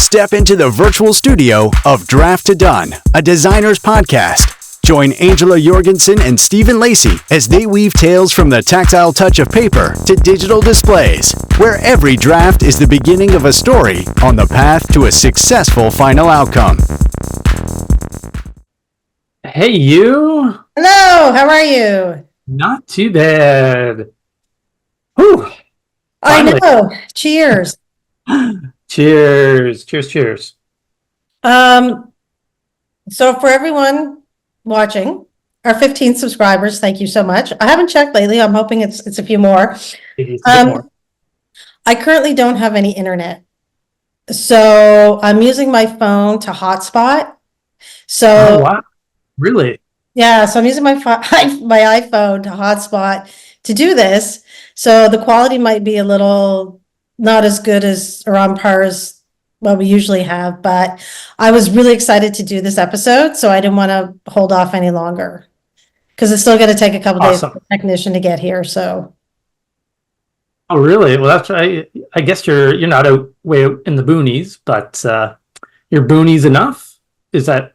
Step into the virtual studio of DraftToDONE, a designer's podcast. Join Angela Jorgensen and Stephen Lacey as they weave tales from the tactile touch of paper to digital displays, where every draft is the beginning of a story on the path to a successful final outcome. Hey, you. Hello, how are you? Not too bad. Whew. I know. Cheers. Cheers. Cheers, cheers. So for everyone watching, our 15 subscribers, thank you so much. I haven't checked lately. I'm hoping it's a few more. I currently don't have any internet. So I'm using my phone to hotspot. So wow. Really? Yeah, so I'm using my iPhone to hotspot to do this. So the quality might be a little not as good as or on par as what we usually have, but I was really excited to do this episode, so I didn't want to hold off any longer because it's still going to take a couple days for the technician to get here. So. Oh, really? Well, that's I guess you're not out way out in the boonies, but your boonies enough? Is that?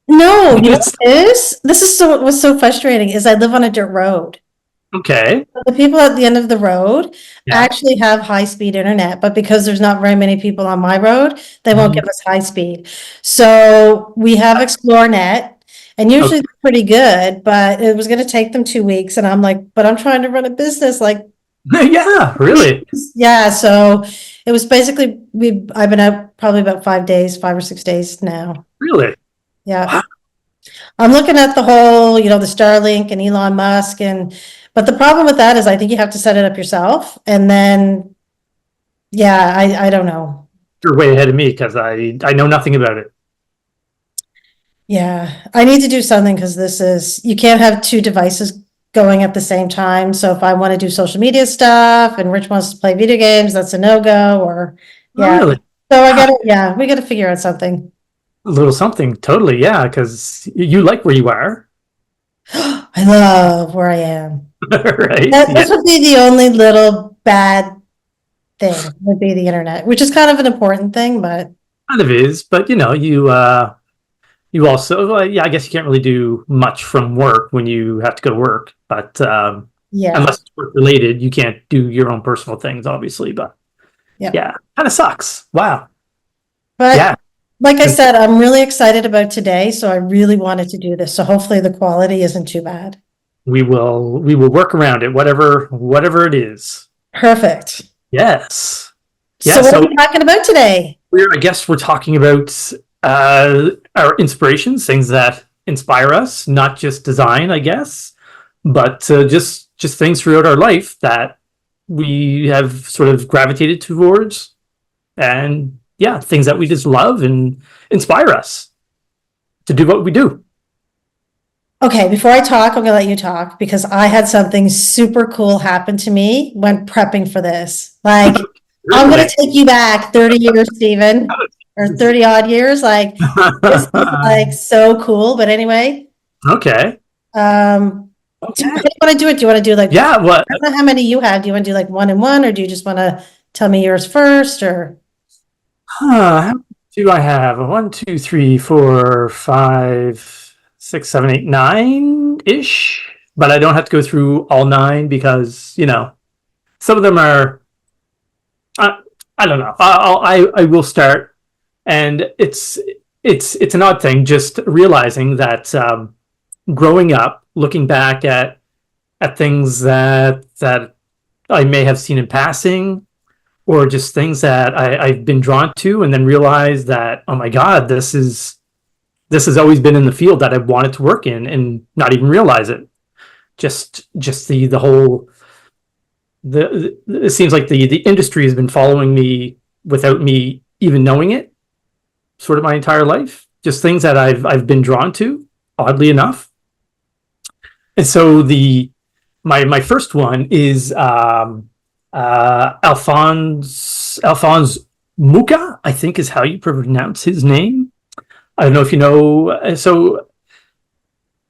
No, you know what this is what's so frustrating is I live on a dirt road. Okay. The people at the end of the road actually have high-speed internet, but because there's not very many people on my road, they won't give us high speed. So we have ExploreNet, and usually they're pretty good, but it was going to take them 2 weeks, and I'm like, but I'm trying to run a business, like. Yeah, really. Yeah, so it was basically I've been out probably about 5 or 6 days now. Really? Yeah. Wow. I'm looking at the whole, the Starlink and Elon Musk but the problem with that is I think you have to set it up yourself. And then, I don't know. You're way ahead of me because I know nothing about it. Yeah, I need to do something because you can't have two devices going at the same time. So if I want to do social media stuff and Rich wants to play video games, that's a no-go Really? So we got to figure out something. A little something, totally, yeah, because you like where you are. I love where I am. Right. This would be the only little bad thing would be the internet, which is kind of an important thing, but kind of is. But you also, I guess you can't really do much from work when you have to go to work. But unless it's work related, you can't do your own personal things, obviously. But kind of sucks. Wow. But like I said, I'm really excited about today, so I really wanted to do this. So hopefully the quality isn't too bad. We will work around it, whatever it is. Perfect. Yes. Yeah. So what are we talking about today? I guess we're talking about our inspirations, things that inspire us, not just design, I guess, but just things throughout our life that we have sort of gravitated towards, and things that we just love and inspire us to do what we do. Okay, before I talk, I'm going to let you talk because I had something super cool happen to me when prepping for this. Like, really? I'm going to take you back 30 years, Stephen, or 30 odd years. Like, this is like so cool. But anyway. Okay. How do you want to do it? Do you want to do like, what? I don't know how many you have. Do you want to do like one and one, or do you just want to tell me yours first, or? How many do I have? 1, 2, 3, 4, 5, 6, 7, 8, 9-ish, but I don't have to go through all 9 because some of them are I don't know. I will start, and it's an odd thing just realizing that growing up, looking back at things that I may have seen in passing, or just things that I've been drawn to, and then realize that, oh my God, this has always been in the field that I wanted to work in, and not even realize it. Just the whole, it seems like the industry has been following me without me even knowing it, sort of my entire life. Just things that I've been drawn to, oddly enough. And so my first one is Alphonse MUCHA, I think is how you pronounce his name. I don't know if you know. So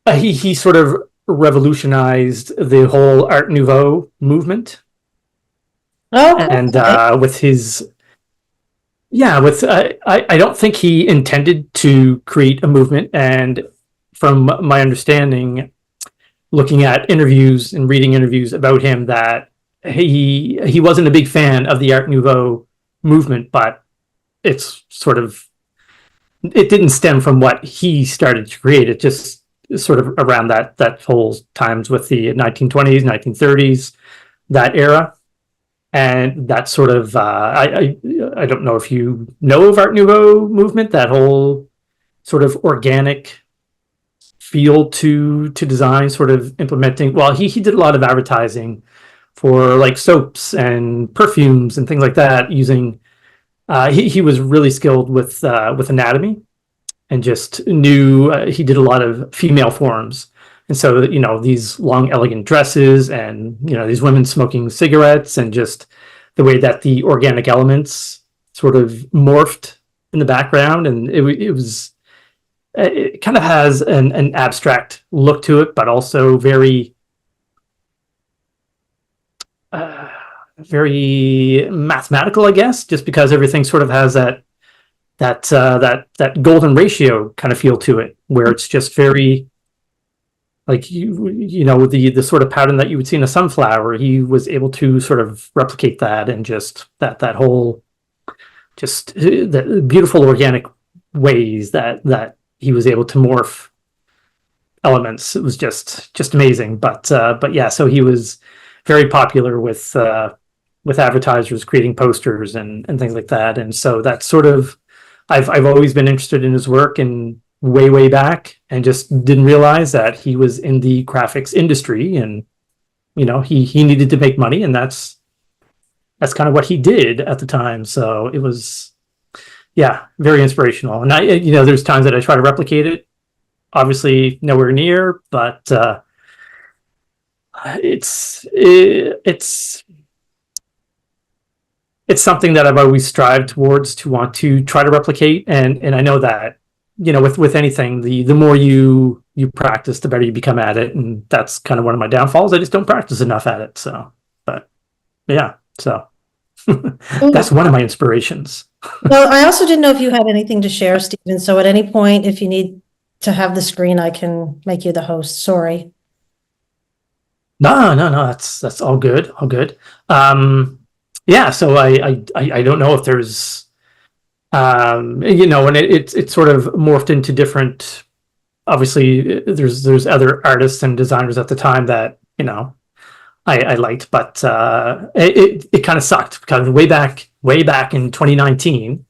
he sort of revolutionized the whole Art Nouveau movement. Oh, and with his Yeah, with I don't think he intended to create a movement, and from my understanding, looking at interviews and reading interviews about him, that he wasn't a big fan of the Art Nouveau movement, but it's sort of, it didn't stem from what he started to create. It just sort of around that whole times with the 1920s, 1930s, that era. And that sort of I don't know if you know of Art Nouveau movement, that whole sort of organic feel to design, sort of implementing. Well, he did a lot of advertising for like soaps and perfumes and things like that. Using he was really skilled with anatomy, and just knew he did a lot of female forms. And so, these long, elegant dresses, and, these women smoking cigarettes, and just the way that the organic elements sort of morphed in the background. And it kind of has an abstract look to it, but also very, very mathematical, I guess, just because everything sort of has that golden ratio kind of feel to it, where it's just very, like, the sort of pattern that you would see in a sunflower. He was able to sort of replicate that, and just that whole, just the beautiful organic ways that he was able to morph elements. It was just amazing. But yeah, so he was very popular with advertisers, creating posters and things like that. And so that's sort of, I've always been interested in his work, and way back, and just didn't realize that he was in the graphics industry, and he needed to make money, and that's kind of what he did at the time. So it was, yeah, very inspirational. And there's times that I try to replicate it, obviously nowhere near, but it's something that I've always strived towards, to want to try to replicate. And I know that, with anything, the more you practice, the better you become at it. And that's kind of one of my downfalls. I just don't practice enough at it. So, but yeah, so that's one of my inspirations. Well, I also didn't know if you had anything to share, Stephen. So at any point, if you need to have the screen, I can make you the host. Sorry. No, that's all good. All good. Yeah, so I don't know if there's, and it's sort of morphed into different, obviously there's other artists and designers at the time that, I liked, but it kind of sucked, because way back in 2019,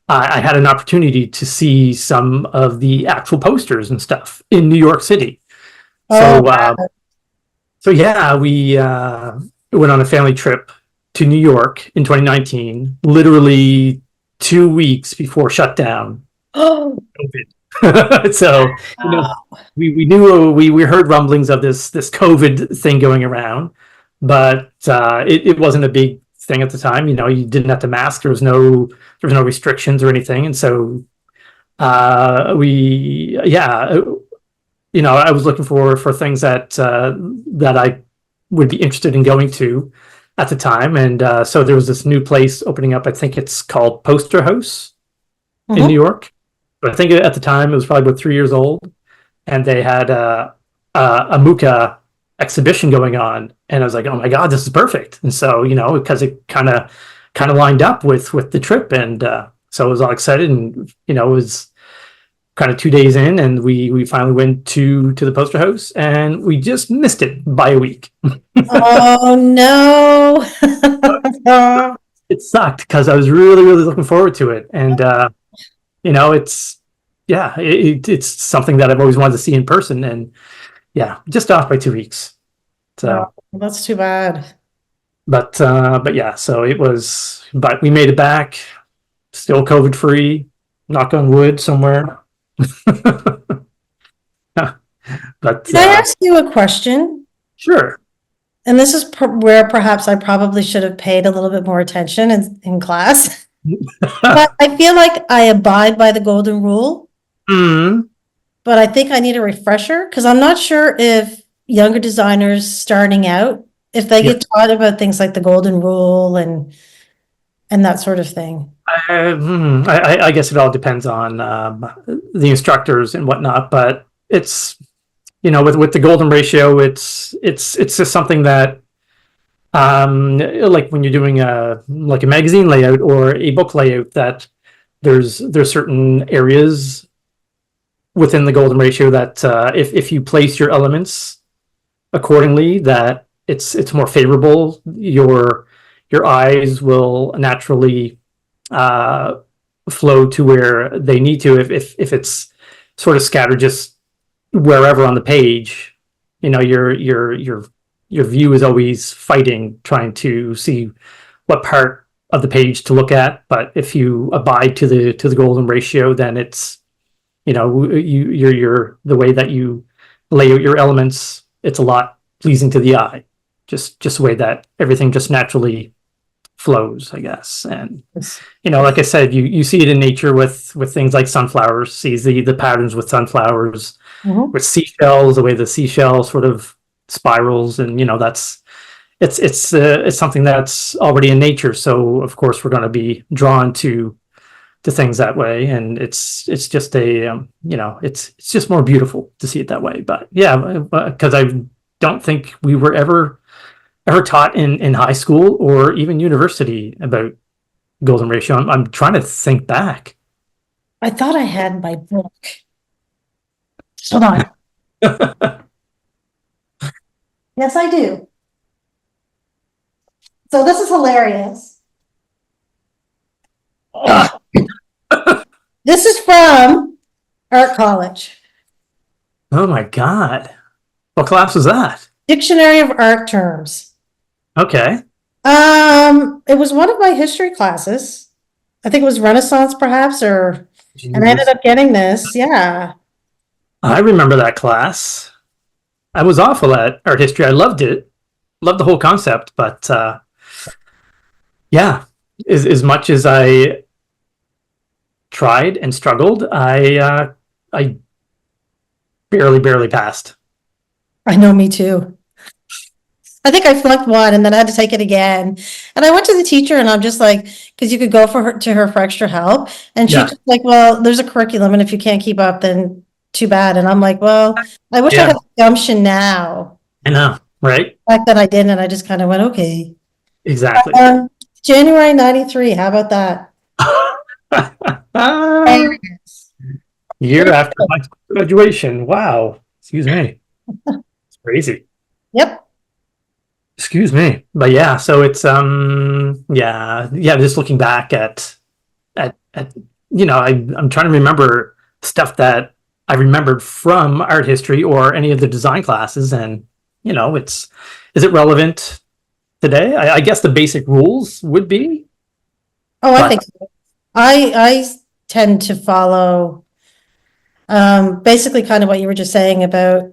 I had an opportunity to see some of the actual posters and stuff in New York City. Oh, So yeah, we went on a family trip to New York in 2019, literally 2 weeks before shutdown. oh, COVID. So, we knew, we heard rumblings of this COVID thing going around, but it wasn't a big thing at the time. You didn't have to mask. There was no restrictions or anything. And so I was looking for things that I would be interested in going to at the time. And so there was this new place opening up. I think it's called Poster House in New York. But I think at the time it was probably about 3 years old, and they had a MUCHA exhibition going on, and I was like, oh my god, this is perfect. And so, because it kind of lined up with the trip, and so I was all excited, and it was kind of 2 days in, and we finally went to the Poster House, and we just missed it by a week. Oh no. It sucked, because I was really looking forward to it. And it's something that I've always wanted to see in person, and yeah, just off by 2 weeks. So that's too bad. But yeah, so it was, but we made it back, still COVID free, knock on wood somewhere. But Can I ask you a question? Sure. And this is where perhaps I probably should have paid a little bit more attention in class. But I feel like I abide by the golden rule. But I think I need a refresher, because I'm not sure if younger designers starting out, if they get taught about things like the golden rule and and that sort of thing? I guess it all depends on the instructors and whatnot, but it's, with the golden ratio, it's just something that, like when you're doing a magazine layout or a book layout, that there's certain areas within the golden ratio that if you place your elements accordingly, that it's more favorable. Your eyes will naturally flow to where they need to. If it's sort of scattered just wherever on the page, your view is always fighting, trying to see what part of the page to look at. But if you abide to the golden ratio, then it's, you're the way that you lay out your elements, it's a lot pleasing to the eye. Just the way that everything just naturally flows, I guess. And like I said, you see it in nature with things like sunflowers. See the patterns with sunflowers, with seashells, the way the seashell sort of spirals, and that's it's something that's already in nature. So of course we're going to be drawn to things that way, and it's just it's just more beautiful to see it that way. But yeah, because I don't think we were ever taught in high school or even university about golden ratio. I'm trying to think back. I thought I had my book. Hold on. Yes, I do. So this is hilarious. This is from art college. Oh my God. What class was that? Dictionary of art terms. Okay. It was one of my history classes. I think it was Renaissance, perhaps, and I ended up getting this. Yeah. I remember that class. I was awful at art history. I loved it. Loved the whole concept, but yeah, as much as I tried and struggled, I barely passed. I know, me too. I think I flunked one and then I had to take it again. And I went to the teacher and I'm just like, because you could go to her for extra help. And she's just like, well, there's a curriculum, and if you can't keep up, then too bad. And I'm like, well, I wish I had gumption now. I know, right? The fact that I didn't, and I just kind of went, okay. Exactly. January 93. How about that? Year after my graduation. Wow. Excuse me. It's crazy. Yep. Excuse me. But yeah, so it's just looking back at I'm trying to remember stuff that I remembered from art history or any of the design classes, and is it relevant today? I guess the basic rules would be. Oh, I think so. I tend to follow basically kind of what you were just saying about,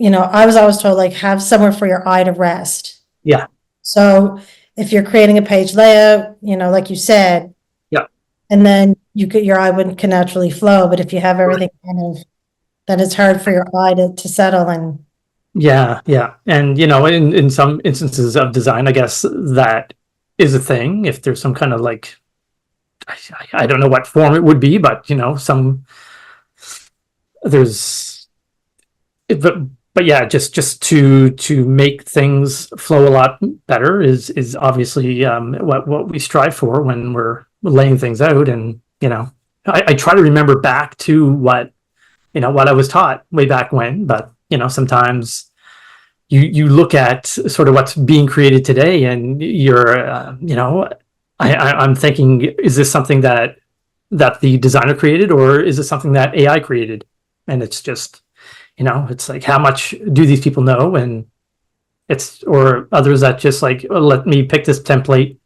I was always told, like, have somewhere for your eye to rest. Yeah. So if you're creating a page layout, like you said, and then your eye can naturally flow. But if you have everything then it's hard for your eye to settle. And yeah. And in some instances of design, I guess that is a thing. If there's some kind of, like, I don't know what form it would be, but but yeah, just to make things flow a lot better is obviously what we strive for when we're laying things out. And I try to remember back to what I was taught way back when, but sometimes you look at sort of what's being created today, and you're I'm thinking, is this something that the designer created, or is it something that AI created? And it's just, it's like, how much do these people know? And or others that just like, let me pick this template,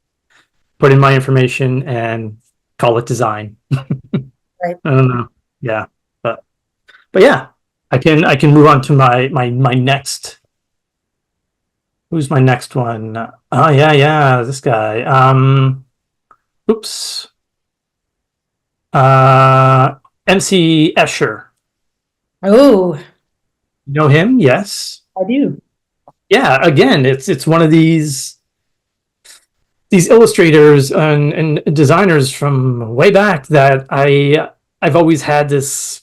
put in my information, and call it design. Right. I don't know. Yeah. But yeah, I can move on to my next. Who's my next one? Oh yeah, this guy. Oops. MC Escher. Oh, You know him? Yes. I do. Yeah. Again, it's one of these. these illustrators and designers from way back that I've always had this.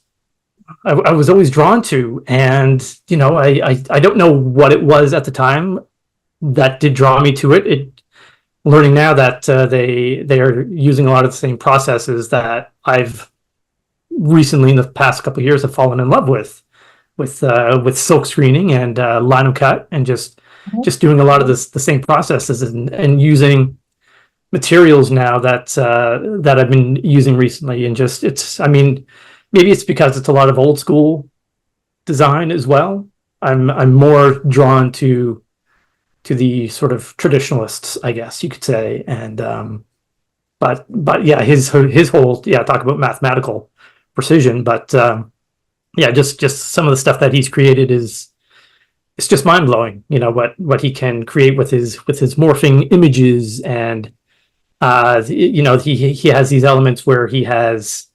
I was always drawn to, and I don't know what it was at the time that did draw me to it. Learning now that they are using a lot of the same processes that I've recently in the past couple of years have fallen in love with silk screening and Linocut, and just doing a lot of the same processes and using materials now that I've been using recently. And maybe it's because it's a lot of old school design as well. I'm more drawn to the sort of traditionalists, I guess you could say. And but yeah, his whole talk about mathematical precision, but just some of the stuff that he's created it's just mind blowing. What he can create with his morphing images, and he has these elements where he has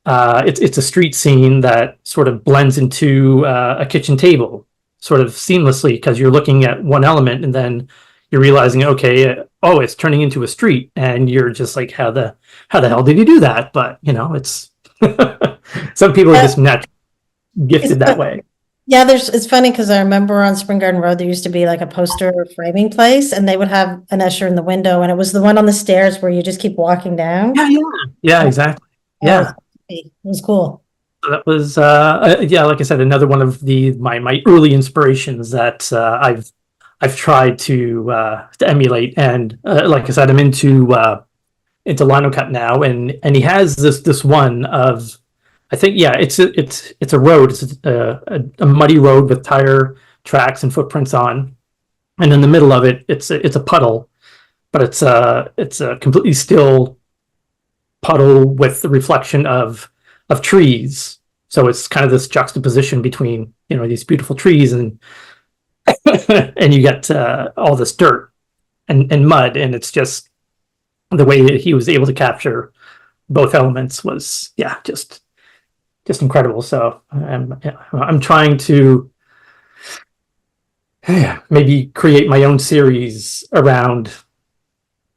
it's a street scene that sort of blends into a kitchen table sort of seamlessly, because you're looking at one element and then you're realizing, okay, it's turning into a street, and you're just like, how the hell did he do that? But it's some people are just naturally gifted that way. Yeah, it's funny because I remember on Spring Garden Road there used to be like a poster framing place, and they would have an Escher in the window, and it was the one on the stairs where you just keep walking down. Yeah, exactly. Yeah, it was cool. So that was like I said, another one of my early inspirations that I've tried to emulate. And like I said, I'm into Linocut now, and he has this one of, I think, it's a road. It's a muddy road with tire tracks and footprints on, and in the middle of it, it's a puddle, but it's a completely still puddle with the reflection of trees. So it's kind of this juxtaposition between these beautiful trees and and you get all this dirt and mud, and it's just the way that he was able to capture both elements was just incredible. So I'm trying to maybe create my own series around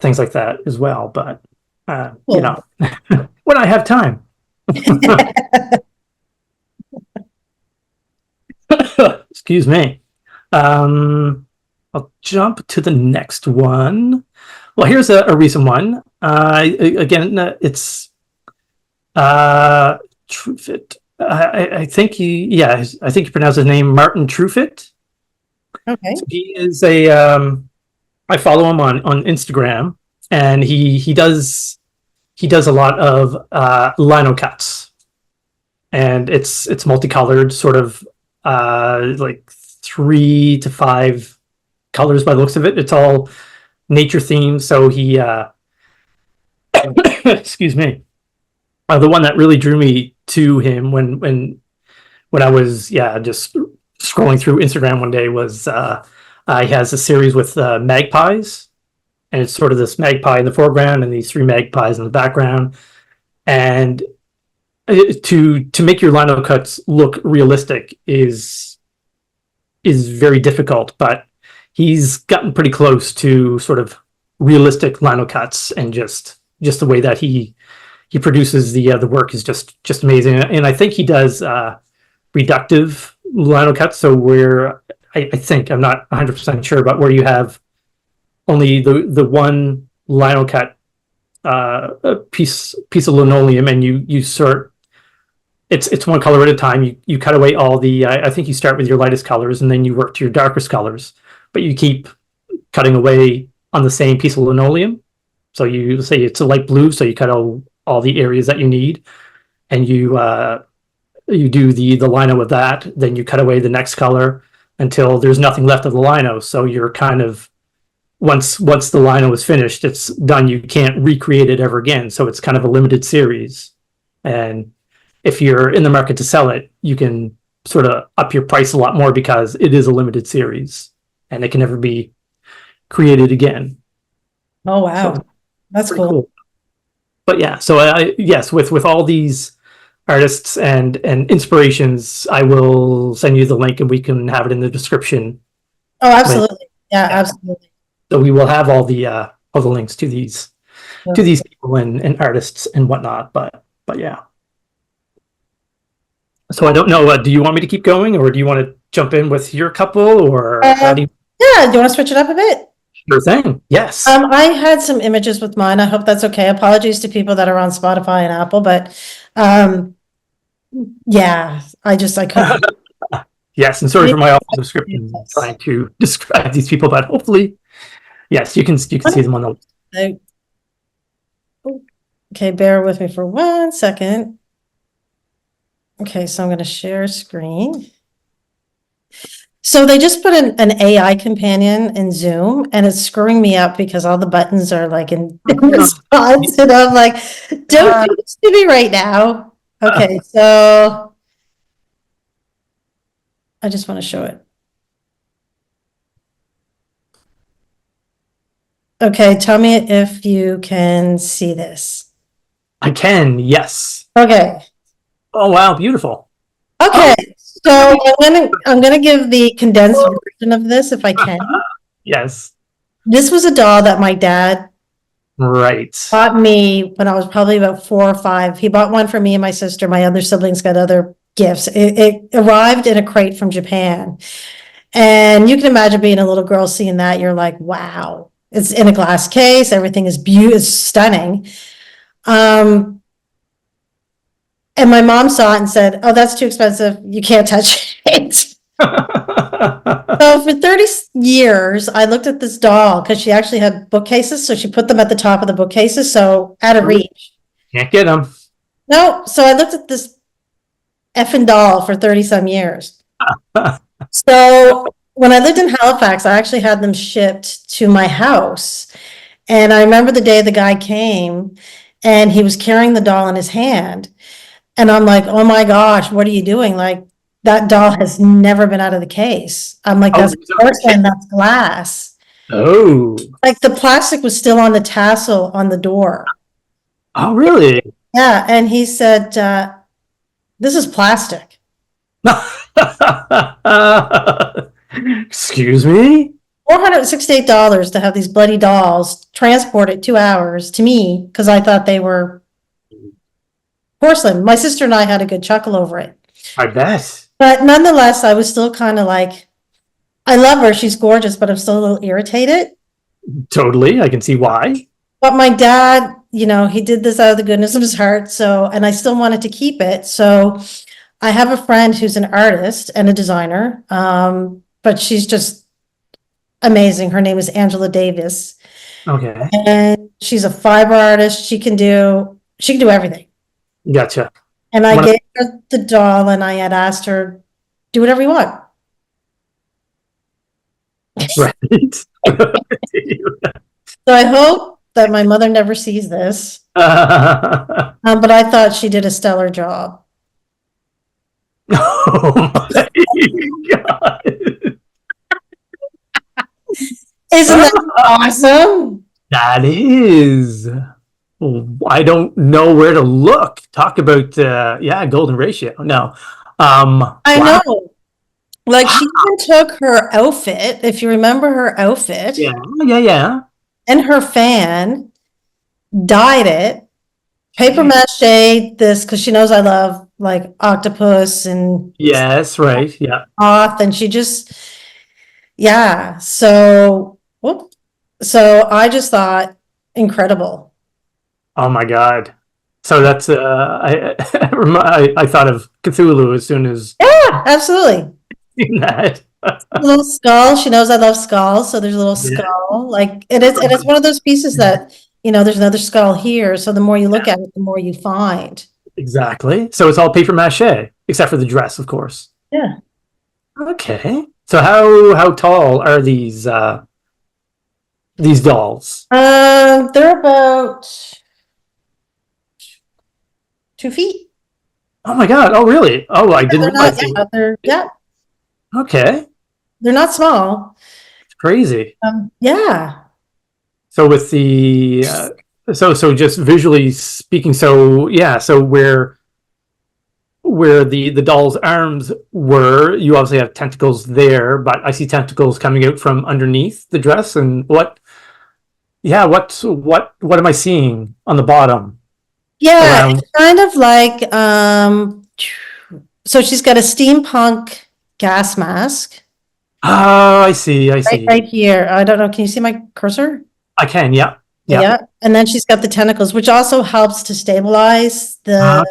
things like that as well, but cool. When I have time. Excuse me. I'll jump to the next one. Well, here's a recent one. Again, it's TRUFITT. I think I think you pronounce his name Martin TRUFITT. Okay. So he is I follow him on Instagram, and he does a lot of linocuts, and it's multicolored, sort of like 3 to 5 colors by the looks of it. It's all nature themed. So he excuse me. The one that really drew me to him when I was just scrolling through Instagram one day was he has a series with magpies, and it's sort of this magpie in the foreground and these 3 magpies in the background. And to make your linocuts look realistic is very difficult, but he's gotten pretty close to sort of realistic linocuts, and just the way that he produces the work is just amazing. And I think he does reductive linocuts, so where I think, I'm not 100% sure, but where you have only the one linocut piece of linoleum, and you sort, it's one color at a time. You cut away all the I think you start with your lightest colors, and then you work to your darkest colors, but you keep cutting away on the same piece of linoleum. So you say it's a light blue, so you cut all the areas that you need, and you do the lino with that. Then you cut away the next color until there's nothing left of the lino. So you're kind of, once the lino is finished, it's done. You can't recreate it ever again. So it's kind of a limited series. And if you're in the market to sell it, you can sort of up your price a lot more, because it is a limited series and it can never be created again. Oh, wow. So, that's cool. But yeah, so with all these artists and inspirations, I will send you the link, and we can have it in the description. Oh, absolutely. Yeah, absolutely. So we will have all the all the links to these Yeah. people and artists and whatnot. But yeah. So I don't know. Do you want me to keep going, or do you want to jump in with your couple, or how do you? Yeah, do you want to switch it up a bit? Sure thing. Yes. I had some images with mine. I hope that's okay. Apologies to people that are on Spotify and Apple, but yeah, I couldn't. Yes, and sorry for my awful description trying to describe these people, but hopefully, yes, you can see them on the. Okay, bear with me for 1 second. Okay, so I'm going to share screen. So they just put an AI companion in Zoom, and it's screwing me up because all the buttons are like in response, and I'm like, don't do this to me right now. Okay, so I just want to show it. Okay, tell me if you can see this. I can, yes. Okay. Oh wow, beautiful. Okay, so I'm gonna give the condensed version of this if I can. Yes. This was a doll that my dad bought me when I was probably about 4 or 5. He bought one for me and my sister. My other siblings got other gifts. It arrived in a crate from Japan. And you can imagine being a little girl seeing that. You're like, wow. It's in a glass case. Everything is beautiful. It's stunning. And my mom saw it and said, oh, that's too expensive. You can't touch it. So for 30 years, I looked at this doll because she actually had bookcases. So she put them at the top of the bookcases. So out of reach. Can't get them. No. So I looked at this effing doll for 30 some years. So when I lived in Halifax, I actually had them shipped to my house. And I remember the day the guy came and he was carrying the doll in his hand. And I'm like, oh my gosh, what are you doing? Like, that doll has never been out of the case. I'm like, that's porcelain, that's glass. Oh. Like the plastic was still on the tassel on the door. Oh, really? Yeah. And he said, this is plastic. Excuse me? $468 to have these bloody dolls transported 2 hours to me because I thought they were porcelain. My sister and I had a good chuckle over it. I bet. But nonetheless, I was still kind of like, I love her. She's gorgeous, but I'm still a little irritated. Totally. I can see why. But my dad, he did this out of the goodness of his heart. So, and I still wanted to keep it. So I have a friend who's an artist and a designer. But she's just amazing. Her name is Angela Davis. Okay. And she's a fiber artist. She can do everything. Gotcha. And I gave her the doll and I had asked her, do whatever you want. Right. So I hope that my mother never sees this. But I thought she did a stellar job. Oh my God. Isn't that awesome? That is. I don't know where to look. Talk about golden ratio. No. I know. Like she even took her outfit, if you remember her outfit. Yeah. And her fan, dyed it, paper mache this, because she knows I love like octopus and yes, right. Yeah. Oth, and she just so I just thought incredible. Oh my God. So that's I thought of Cthulhu as soon as absolutely that. A little skull. She knows I love skulls, so there's a little skull. Like it's one of those pieces that there's another skull here. So the more you look at it, the more you find. Exactly. So it's all paper mache, except for the dress, of course. Yeah. Okay. So how tall are these dolls? They're about 2 feet. Oh my God! Oh really? Oh, I didn't realize. Okay. They're not small. It's crazy. Yeah. So with the so just visually speaking, so where the doll's arms were, you obviously have tentacles there, but I see tentacles coming out from underneath the dress, and what Yeah, what am I seeing on the bottom? Yeah, Around. it's kind of like, so she's got a steampunk gas mask Oh, I see. I see. right here. I don't know. Can you see my cursor? I can. Yeah. Yeah. Yeah. And then she's got the tentacles, which also helps to stabilize the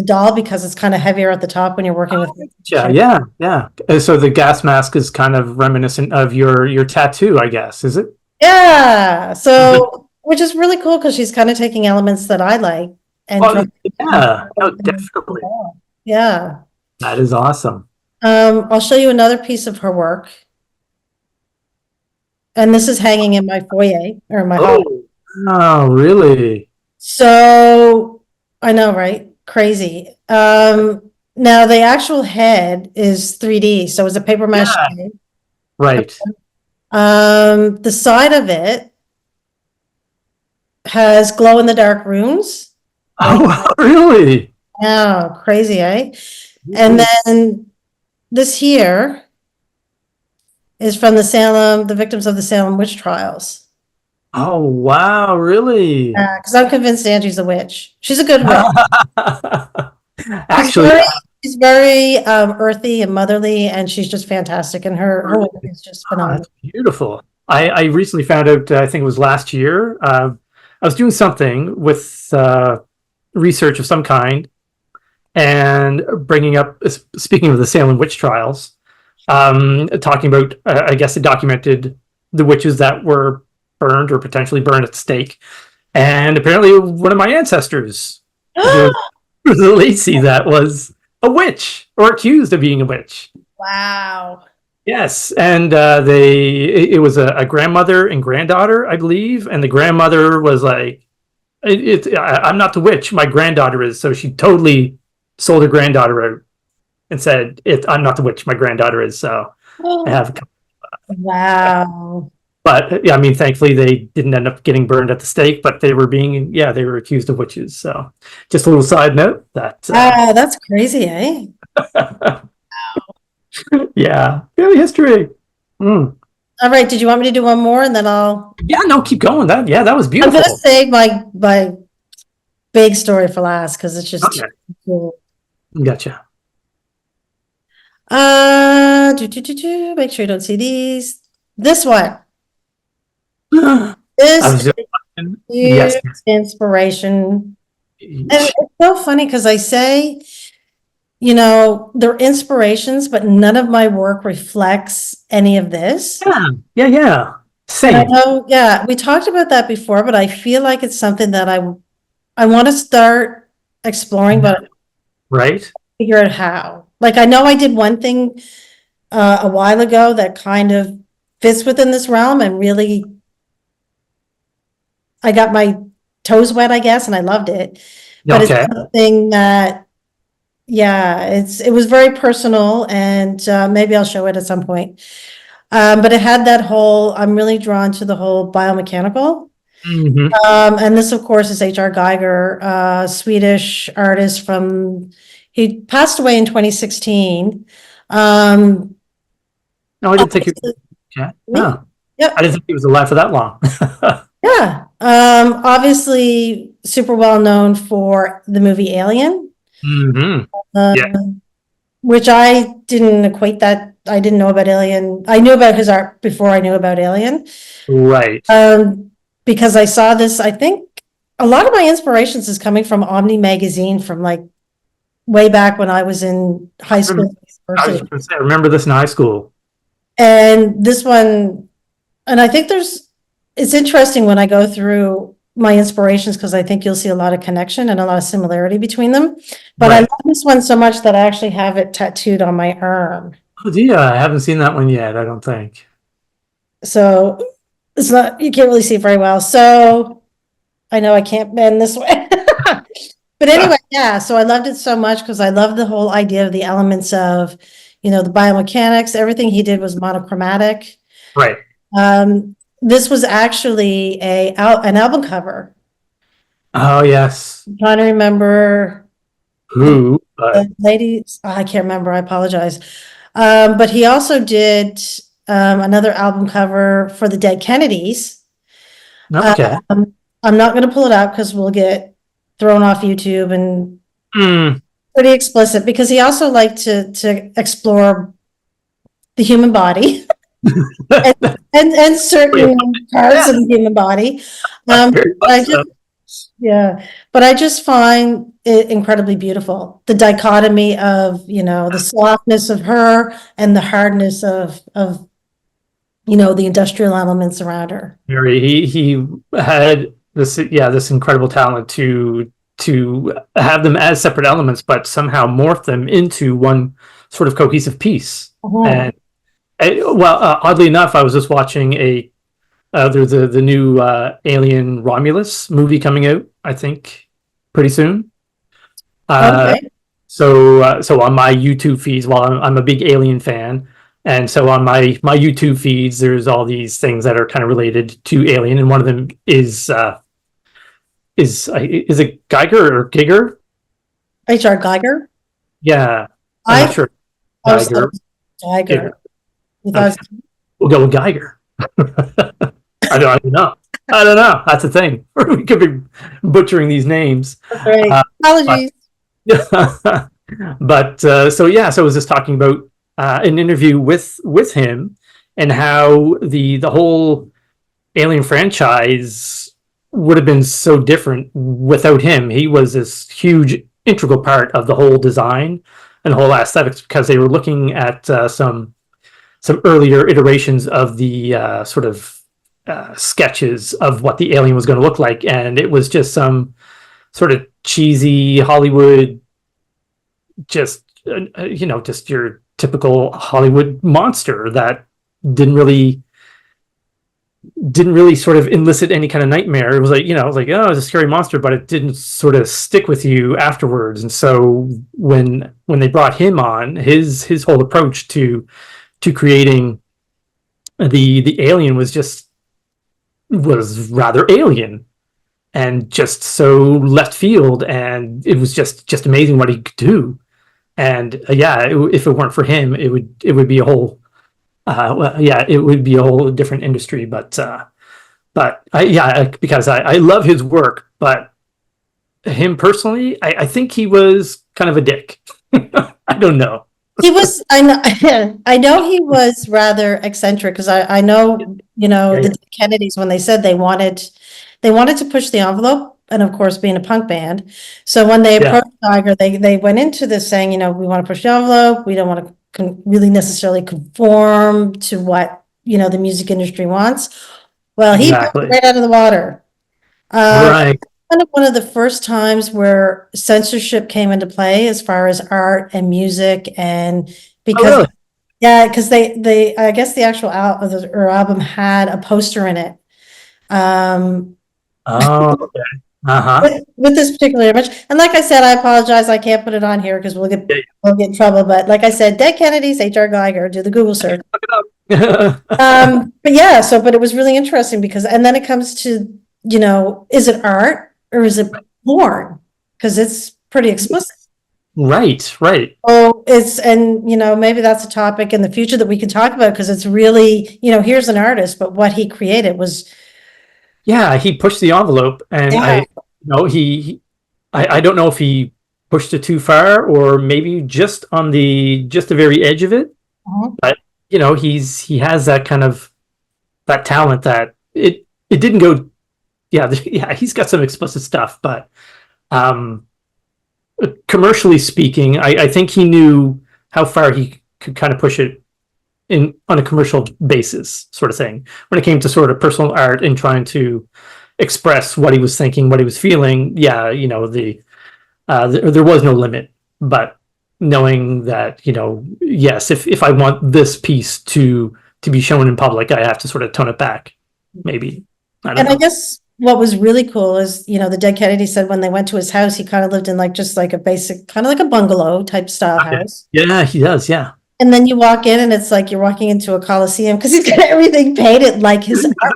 doll because it's kind of heavier at the top when you're working with it. Yeah. Yeah. Yeah. So the gas mask is kind of reminiscent of your tattoo, I guess. Is it? Yeah. So, which is really cool because she's kind of taking elements that I like and Oh, yeah. No, definitely. yeah. That is awesome. I'll show you another piece of her work. And this is hanging in my foyer or my hall. Oh, really? So I know, right? Crazy. Now the actual head is 3D, so it's a paper mache. Yeah. Right. The side of it has glow in the dark runes. Oh, really? Oh, crazy, eh? And then this here is from the victims of the Salem witch trials. Oh, wow, really? Because I'm convinced Angie's a witch. She's a good witch. Actually, she's very earthy and motherly, and she's just fantastic. And her work is just phenomenal. that's beautiful. I recently found out, I think it was last year, I was doing something with research of some kind and bringing up, speaking of the Salem witch trials, talking about, I guess it documented the witches that were burned or potentially burned at the stake. And apparently one of my ancestors, Lacey, that was a witch or accused of being a witch. Wow. Yes, and it was a grandmother and granddaughter, I believe, and the grandmother was like, I'm not the witch, my granddaughter is. So she totally sold her granddaughter out and said, I'm not the witch, my granddaughter is. So I have. Wow. But yeah, I mean, thankfully they didn't end up getting burned at the stake, but they were accused of witches. So just a little side note that. That's crazy, eh? Yeah, really history. All right. Did you want me to do one more and then I'll? Yeah, no, keep going. That was beautiful. I'm gonna save my big story for last because it's just Okay. cool. Gotcha. Make sure you don't see these. This one. I This was is just- yes. inspiration. And it's so funny because I say, you know, they're inspirations, but none of my work reflects any of this. Yeah. And I Same. know, yeah, we talked about that before, but I feel like it's something that I want to start exploring, but Right. figure out how. Like I know I did one thing a while ago that kind of fits within this realm and really I got my toes wet, I guess, and I loved it. But Okay. it's something that, yeah, it was very personal, and maybe I'll show it at some point. But it had that whole, I'm really drawn to the whole biomechanical. Mm-hmm. And this, of course, is H.R. Geiger, Swedish artist he passed away in 2016. No, I didn't think it. Okay. No. Yep. I didn't think he was alive for that long. Yeah. Obviously super well known for the movie Alien. Mm-hmm. Which I didn't equate that. I didn't know about Alien. I knew about his art before I knew about Alien. Right. Because I saw this, I think a lot of my inspirations is coming from Omni magazine from like way back when I was in high school. I was gonna say, I remember this in high school. And this one, and I think it's interesting when I go through my inspirations because I think you'll see a lot of connection and a lot of similarity between them. But Right. I love this one so much that I actually have it tattooed on my arm. Oh, dear. I haven't seen that one yet, I don't think. So it's not, you can't really see it very well. So I know I can't bend this way. But anyway, yeah, so I loved it so much because I love the whole idea of the elements of, you know, the biomechanics. Everything he did was monochromatic. Right. This was actually an album cover. Oh, yes. I'm trying to remember Who? the ladies. I can't remember. I apologize. But he also did another album cover for the Dead Kennedys. Okay. I'm not going to pull it out because we'll get thrown off YouTube and pretty explicit, because he also liked to explore the human body and certain parts of the human body. But I just find it incredibly beautiful. The dichotomy of, the softness of her and the hardness of the industrial elements around her. He had this incredible talent to have them as separate elements, but somehow morph them into one sort of cohesive piece. And oddly enough, I was just watching there's the new Alien Romulus movie coming out, I think, pretty soon. Okay. So on my YouTube feeds, I'm a big Alien fan, and so on my YouTube feeds, there's all these things that are kind of related to Alien, and one of them is it Geiger or Giger? H.R. Geiger? Yeah, I'm not sure. Geiger. Geiger. We'll go with Geiger. I don't know. That's the thing. We could be butchering these names. Right. Apologies. So I was just talking about an interview with him and how the whole Alien franchise would have been so different without him. He was this huge integral part of the whole design and the whole aesthetics, because they were looking at some earlier iterations of the sort of sketches of what the alien was going to look like, and it was just some sort of cheesy Hollywood, just your typical Hollywood monster that didn't really sort of elicit any kind of nightmare. It was like, oh, it's a scary monster, but it didn't sort of stick with you afterwards. And so when they brought him on, his whole approach to creating the alien was rather alien and just so left field, and it was just amazing what he could do. And if it weren't for him, it would be a whole it would be a whole different industry. Because I love his work, but him personally, I think he was kind of a dick. I don't know. He was, I know he was rather eccentric, because I know, the Kennedys, when they said they wanted to push the envelope, and of course being a punk band. So when they approached Tiger, they went into this saying, we want to push the envelope. We don't want to really necessarily conform to what, the music industry wants. Well, he blew it right out of the water. Right. Kind of one of the first times where censorship came into play as far as art and music, and because they I guess the actual album had a poster in it. With this particular image, and like I said, I apologize, I can't put it on here because we'll get in trouble. But like I said, Dead Kennedys, H.R. Geiger, do the Google search. Look it up. But it was really interesting because, and then it comes to, is it art or is it porn? Because it's pretty explicit. Right. Oh, maybe that's a topic in the future that we can talk about, because it's really, here's an artist, but what he created was. Yeah, he pushed the envelope, and I don't know if he pushed it too far or maybe just on the very edge of it. But he has that kind of that talent that it didn't go. Yeah, he's got some explicit stuff, but commercially speaking, I think he knew how far he could kind of push it on a commercial basis, sort of thing. When it came to sort of personal art and trying to express what he was thinking, what he was feeling, there was no limit. But knowing that, yes, if I want this piece to be shown in public, I have to sort of tone it back, maybe. I guess what was really cool is, the Dead Kennedy said when they went to his house, he kind of lived in just like a basic, kind of like a bungalow type style house. Yeah, he does. Yeah. And then you walk in and it's like you're walking into a coliseum because he's got everything painted like his art.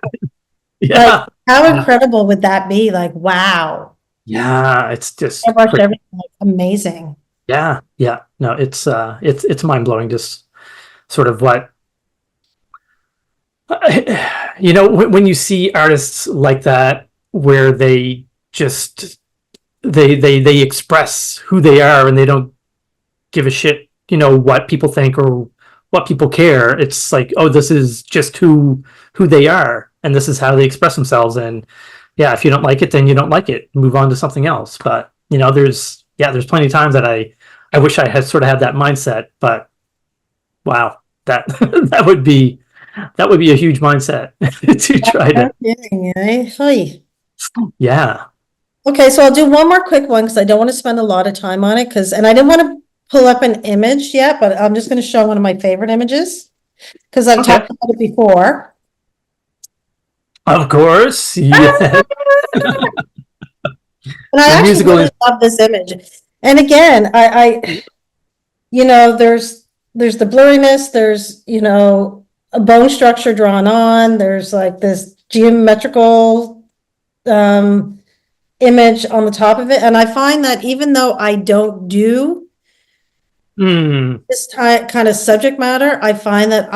Yeah. How incredible would that be? Like, wow. Yeah, it's just everything, amazing. Yeah. No, it's mind blowing. Just sort of what You know, when you see artists like that, where they just they express who they are and they don't give a shit, you know, what people think or what people care. It's like, oh, this is just who they are, and this is how they express themselves. And yeah, if you don't like it, then you don't like it. Move on to something else. But you know, there's plenty of times that I wish I had sort of had that mindset. But wow, that that would be a huge mindset to try to. Kidding, eh? Oy. Yeah. Okay, so I'll do one more quick one because I don't want to spend a lot of time on it and I didn't want to pull up an image yet, but I'm just going to show one of my favorite images because I've talked about it before. Of course, yeah. And I actually really love this image. And again, I you know, there's the blurriness, there's, you know, a bone structure drawn on, there's like this geometrical image on the top of it. And I find that even though I don't do this kind of subject matter, I find that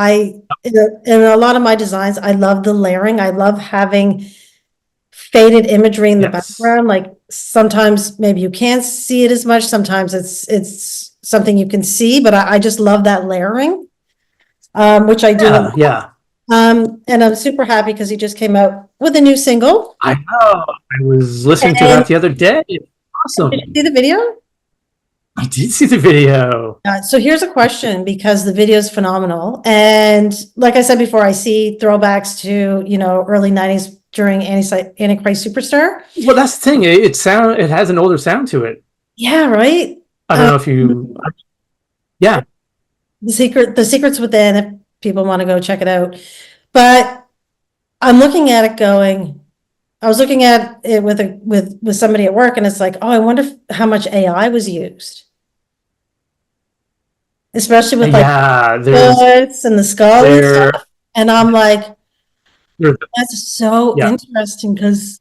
in a lot of my designs, I love the layering. I love having faded imagery in the background. Like sometimes maybe you can't see it as much. Sometimes it's something you can see, but I just love that layering, which I do. Yeah. And I'm super happy because he just came out with a new single. I know. I was listening to that the other day. Awesome. Did you see the video? I did see the video. So here's a question because the video is phenomenal. And like I said before, I see throwbacks to, you know, early 90s during Antichrist Superstar. Well, that's the thing. It has an older sound to it. Yeah, right? I don't know if you... Yeah. The Secret's Within, if people want to go check it out. But I'm looking at it going... I was looking at it with somebody at work, and it's like, oh, I wonder how much AI was used, especially with like bullets and the skull and stuff. And I'm like, that's so interesting because.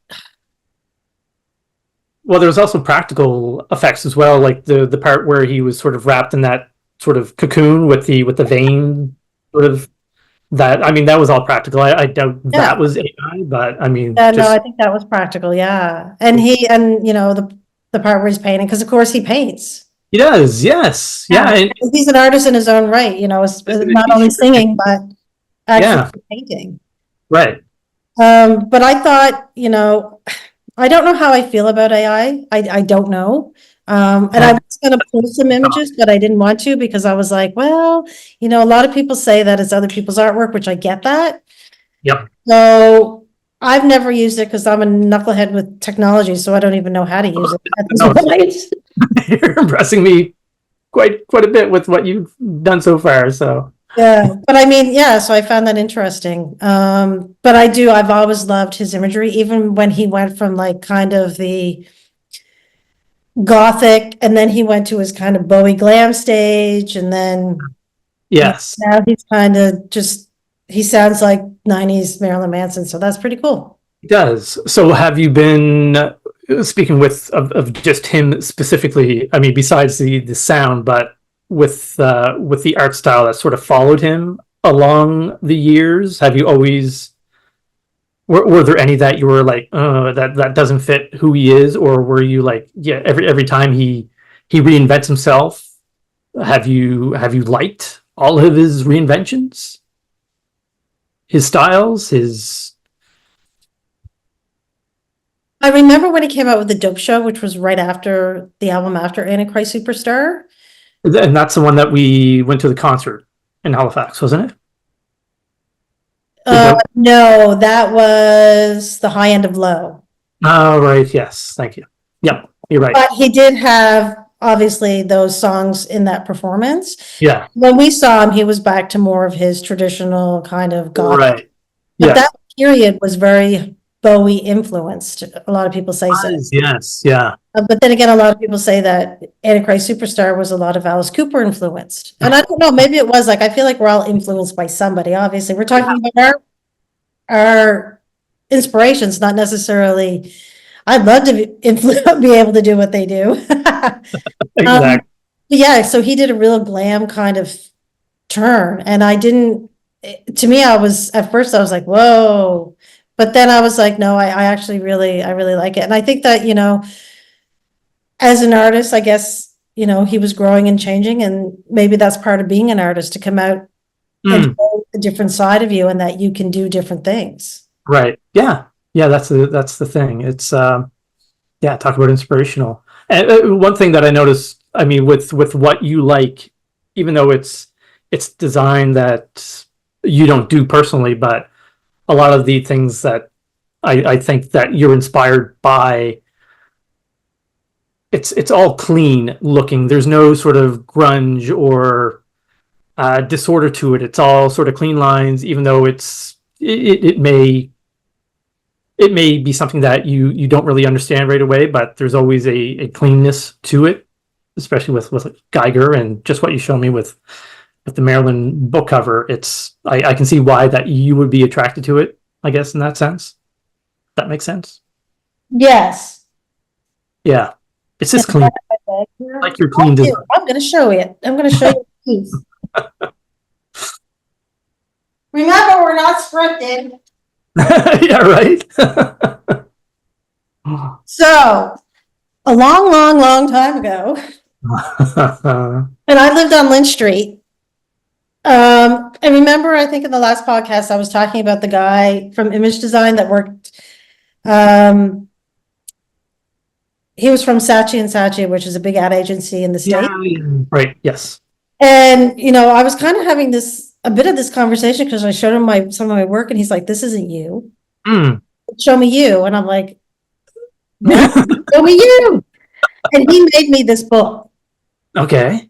Well, there's also practical effects as well, like the part where he was sort of wrapped in that sort of cocoon with the vein sort of. That, I mean, that was all practical. I doubt that was AI, but I mean, no, I think that was practical. Yeah, and you know the part where he's painting, because of course he paints. He does, yes, yeah. And he's an artist in his own right. You know, it's not only singing but actually painting. Right. But I thought, you know, I don't know how I feel about AI. I don't know. And I was going to post some images, but I didn't want to because I was like, well, you know, a lot of people say that it's other people's artwork, which I get that. Yep. So I've never used it because I'm a knucklehead with technology, so I don't even know how to use it at this point. You're impressing me quite a bit with what you've done so far. So yeah, but I mean, yeah, so I found that interesting. But I've always loved his imagery, even when he went from like kind of the gothic and then he went to his kind of Bowie glam stage, and then now he's kind of he sounds like 90s Marilyn Manson, so that's pretty cool. He does. So have you been speaking of just him specifically, I mean, besides the sound, but with the art style that sort of followed him along the years? Have you always were there any that you were like, that doesn't fit who he is, or were you like, yeah, every time he reinvents himself, have you liked all of his reinventions, his styles, his? I remember when he came out with the Dope Show, which was right after the album after Antichrist Superstar. And that's the one that we went to the concert in Halifax, wasn't it? No, that was the High End of Low. Oh, right. Yes. Thank you. Yep. You're right. But he did have obviously those songs in that performance. Yeah. When we saw him, he was back to more of his traditional kind of goth. Right. But that period was very Bowie influenced. A lot of people say so. Yes. Yeah. But then again, a lot of people say that Antichrist Superstar was a lot of Alice Cooper influenced. And I don't know, maybe it was like, I feel like we're all influenced by somebody. Obviously, we're talking about our inspirations, not necessarily. I'd love to be able to do what they do. Exactly. Yeah, so he did a real glam kind of turn, and I didn't to me, at first I was like, whoa, but then I was like, no, I actually I really like it. And I think that, as an artist, I guess, he was growing and changing, and maybe that's part of being an artist, to come out and show a different side of you, and that you can do different things. Right. Yeah. Yeah. That's the thing. It's, talk about inspirational. And one thing that I noticed, I mean, with what you like, even though it's design that you don't do personally, but a lot of the things that I think that you're inspired by, it's all clean looking. There's no sort of grunge or disorder to it. It's all sort of clean lines, even though it may be something that you don't really understand right away, but there's always a cleanness to it, especially with Geiger, and just what you showed me with the Marilyn book cover. I can see why that you would be attracted to it, I guess, in that sense. That makes sense. Yes. Yeah. It's just clean. Like your clean design. I'm going to show it. I'm going to show you the piece. Remember, we're not scripted. Yeah, right. So, a long time ago, and I lived on Lynch Street. And remember, I think in the last podcast, I was talking about the guy from Image Design that worked. He was from Saatchi and Saatchi, which is a big ad agency in the States. Yeah, right. Yes. And, I was kind of having a bit of this conversation, because I showed him some of my work, and he's like, this isn't you. Show me you. And I'm like, show me you. And he made me this book. Okay.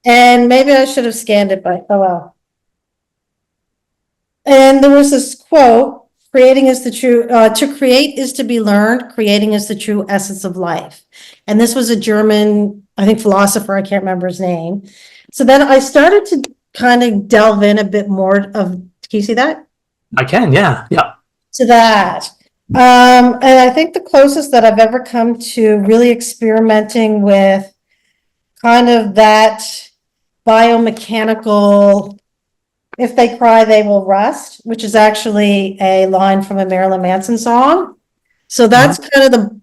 And maybe I should have scanned it, but oh well. And there was this quote: creating is the true, to create is to be learned, creating is the true essence of life. And this was a German, I think, philosopher, I can't remember his name. So then I started to kind of delve in a bit more can you see that? I can, yeah. Yeah. To that. And I think the closest that I've ever come to really experimenting with kind of that biomechanical, if they cry, they will rust, which is actually a line from a Marilyn Manson song. So that's kind of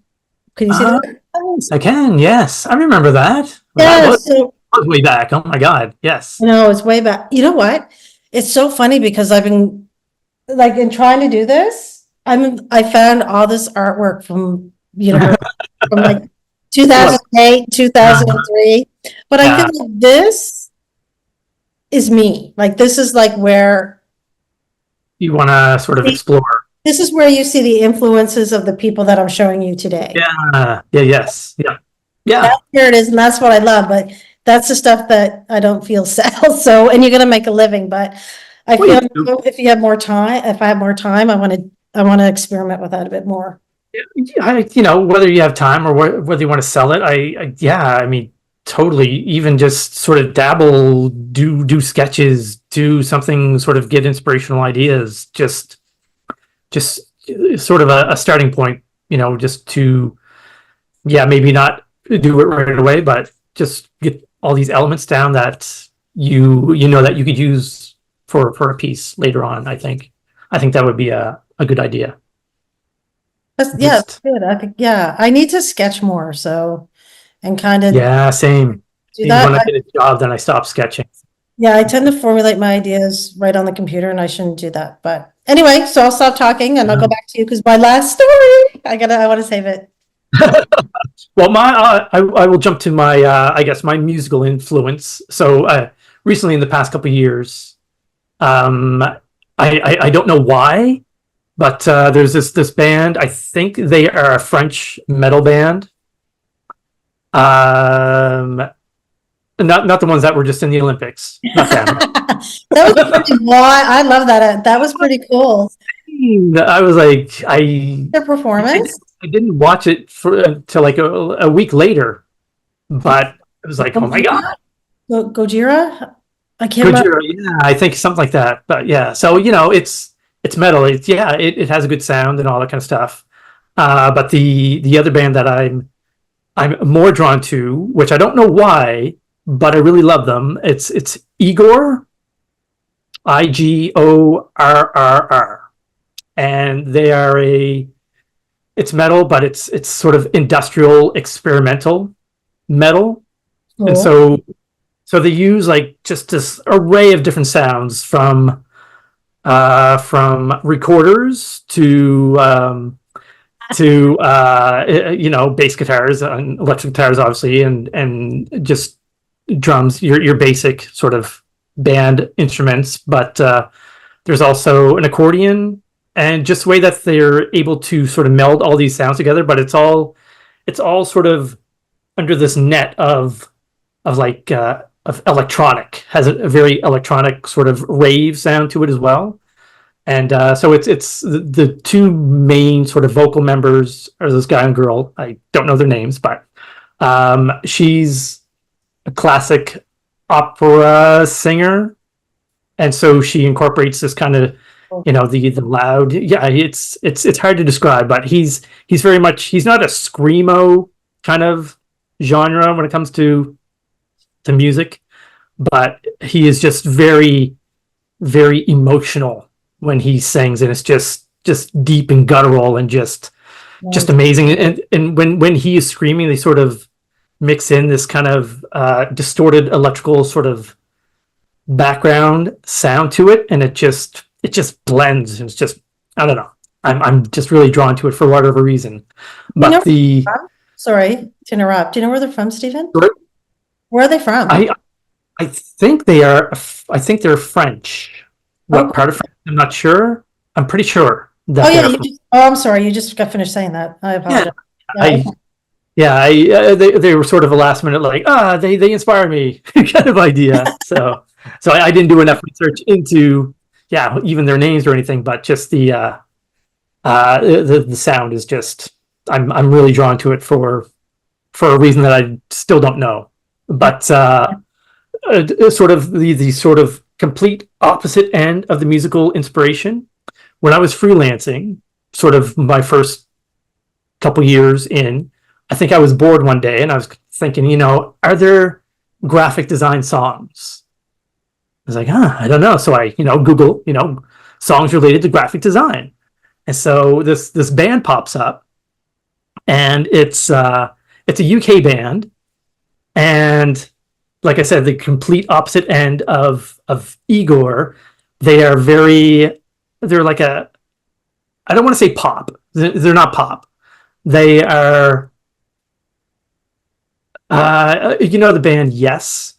can you see that? Yes, I can, yes. I remember that. Yeah, that was way back. Oh my God, yes. No, it's way back. You know what? It's so funny, because I've been, like, in trying to do this, I found all this artwork from, from like 2008, 2003. But I feel like this is me. Like, this is like where you want to sort of explore. This is where you see the influences of the people that I'm showing you today. Yeah. Yeah. Yes. Yeah. Yeah. That's where it is, and that's what I love. But that's the stuff that I don't feel sells. So, and you're going to make a living, but I feel if you have more time, if I have more time, I want to experiment with that a bit more. Yeah, whether you have time or whether you want to sell it, I mean, totally. Even just sort of dabble, do sketches, do something, sort of get inspirational ideas. Just sort of a starting point, just to, maybe not do it right away, but just get all these elements down that that you could use for a piece later on. I think that would be a good idea. That's good. I think, I need to sketch more. So, and kind of. Yeah, same. Do that. When I get a job, then I stop sketching. Yeah, I tend to formulate my ideas right on the computer, and I shouldn't do that. But anyway, so I'll stop talking and I'll go back to you, because my last story, I want to save it. Well, I will jump to my I guess my musical influence. So recently, in the past couple of years, I don't know why, but there's this band. I think they are a French metal band. Not the ones that were just in the Olympics. Not them. That was pretty wild. I love that. That was pretty cool. I was like, their performance. I didn't watch it until like a week later, but it was like, oh my God. Gojira? I can't remember. Yeah, I think something like that. But yeah, so it's metal. It has a good sound and all that kind of stuff. But the other band that I'm more drawn to, which I don't know why, but I really love them. It's IGORRR. IGORRR, and they are it's metal, but it's sort of industrial experimental metal. Cool. And so they use like just this array of different sounds from recorders to bass guitars and electric guitars, obviously, and just drums, your basic sort of band instruments. But there's also an accordion, and just the way that they're able to sort of meld all these sounds together. But it's all sort of under this net of electronic, has a very electronic sort of rave sound to it as well. And so it's the two main sort of vocal members are this guy and girl. I don't know their names, but she's a classic opera singer, and so she incorporates this kind of the loud. Yeah, it's hard to describe, but he's very much, he's not a screamo kind of genre when it comes to music, but he is just very, very emotional when he sings, and it's just deep and guttural and just amazing. And when he is screaming, they sort of mix in this kind of distorted electrical sort of background sound to it, and it just blends. It's just, I don't know. I'm just really drawn to it for whatever reason. But sorry to interrupt. Do you know where they're from, Stephen? Sure. Where are they from? I think they are. I think they're French. What part of France? I'm not sure. I'm pretty sure. That I'm sorry. You just got finished saying that. I apologize. They were sort of a last minute, like, they inspire me kind of idea. So I didn't do enough research into even their names or anything, but just the sound is just, I'm really drawn to it for a reason that I still don't know. But sort of the sort of complete opposite end of the musical inspiration. When I was freelancing, sort of my first couple years in, I think I was bored one day and I was thinking, are there graphic design songs? I was like, I don't know. So I, Google, songs related to graphic design. And so this band pops up, and it's a UK band. And like I said, the complete opposite end of IGORRR. They're like I don't want to say pop. They're not pop. They are, the band Yes.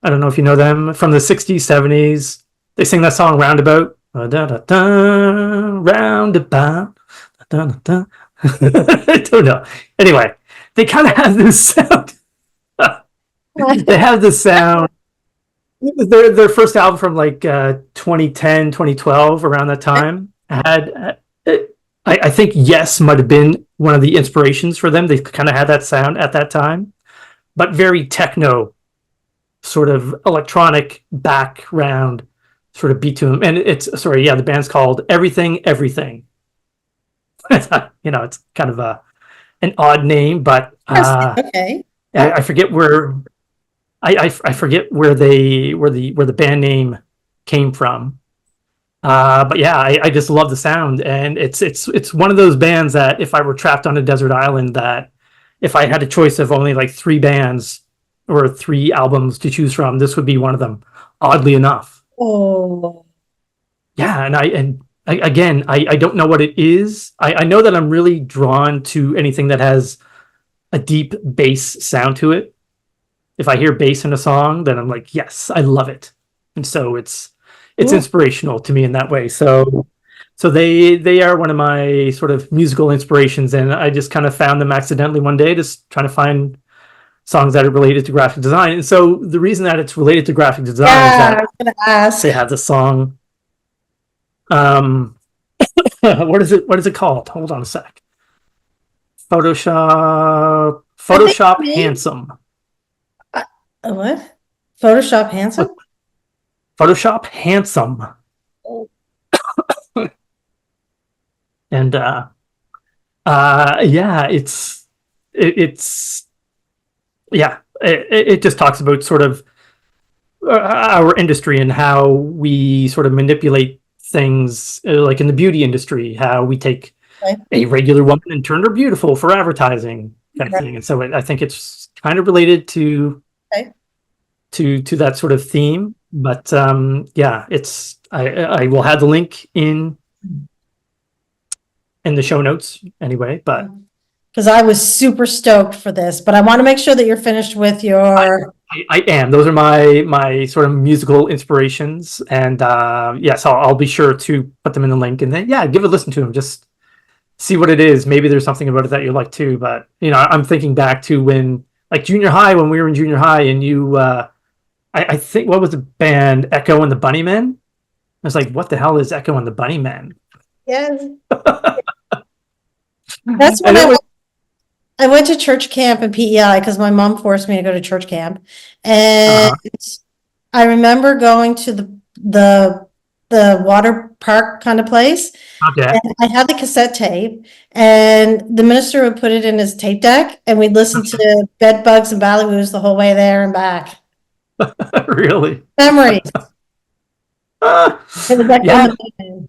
I don't know if you know them, from the 60s, 70s. They sing that song Roundabout. Roundabout. I don't know. Anyway, they kind of have this sound. They have this sound. Their first album from like 2010, 2012, around that time, had, I think Yes might have been one of the inspirations for them. They kind of had that sound at that time, but very techno, sort of electronic background sort of beat to them. And the band's called Everything Everything. It's kind of an odd name, but okay. I forget where I forget where the band name came from. But yeah, I just love the sound, and it's one of those bands that if I were trapped on a desert island, that if I had a choice of only like 3 bands or 3 albums to choose from, this would be one of them, oddly enough. Oh. Yeah, and I don't know what it is. I know that I'm really drawn to anything that has a deep bass sound to it. If I hear bass in a song, then I'm like, yes, I love it. And so it's inspirational to me in that way. So they are one of my sort of musical inspirations, and I just kind of found them accidentally one day, just trying to find songs that are related to graphic design. And so the reason that it's related to graphic design is that I was gonna ask. they have the song. What is it called? Hold on a sec. Photoshop Handsome. What? Photoshop Handsome? Photoshop Handsome. And it just talks about sort of our industry and how we sort of manipulate things, like in the beauty industry, how we take Right. a regular woman and turn her beautiful for advertising kind of Right. thing. And so I think it's kind of related to Okay. to that sort of theme. But yeah, it's I will have the link in the show notes anyway. But Because I was super stoked for this, but I want to make sure that you're finished with your. I am. Those are my sort of musical inspirations, and yes, I'll be sure to put them in the link, and then yeah, give a listen to them. Just see what it is. Maybe there's something about it that you like too. But you know, I'm thinking back to when, like junior high, when we were in junior high, and you, I think what was the band Echo and the Bunnymen? I was like, what the hell is Echo and the Bunnymen? Yes. That's when And it was- I went to church camp in PEI because my mom forced me to go to church camp, and I remember going to the water park kind of place. Okay. And I had the cassette tape, and the minister would put it in his tape deck, and we'd listen to Bed Bugs and Ballywoos the whole way there and back. Really? Memories. It was like Yeah. amazing.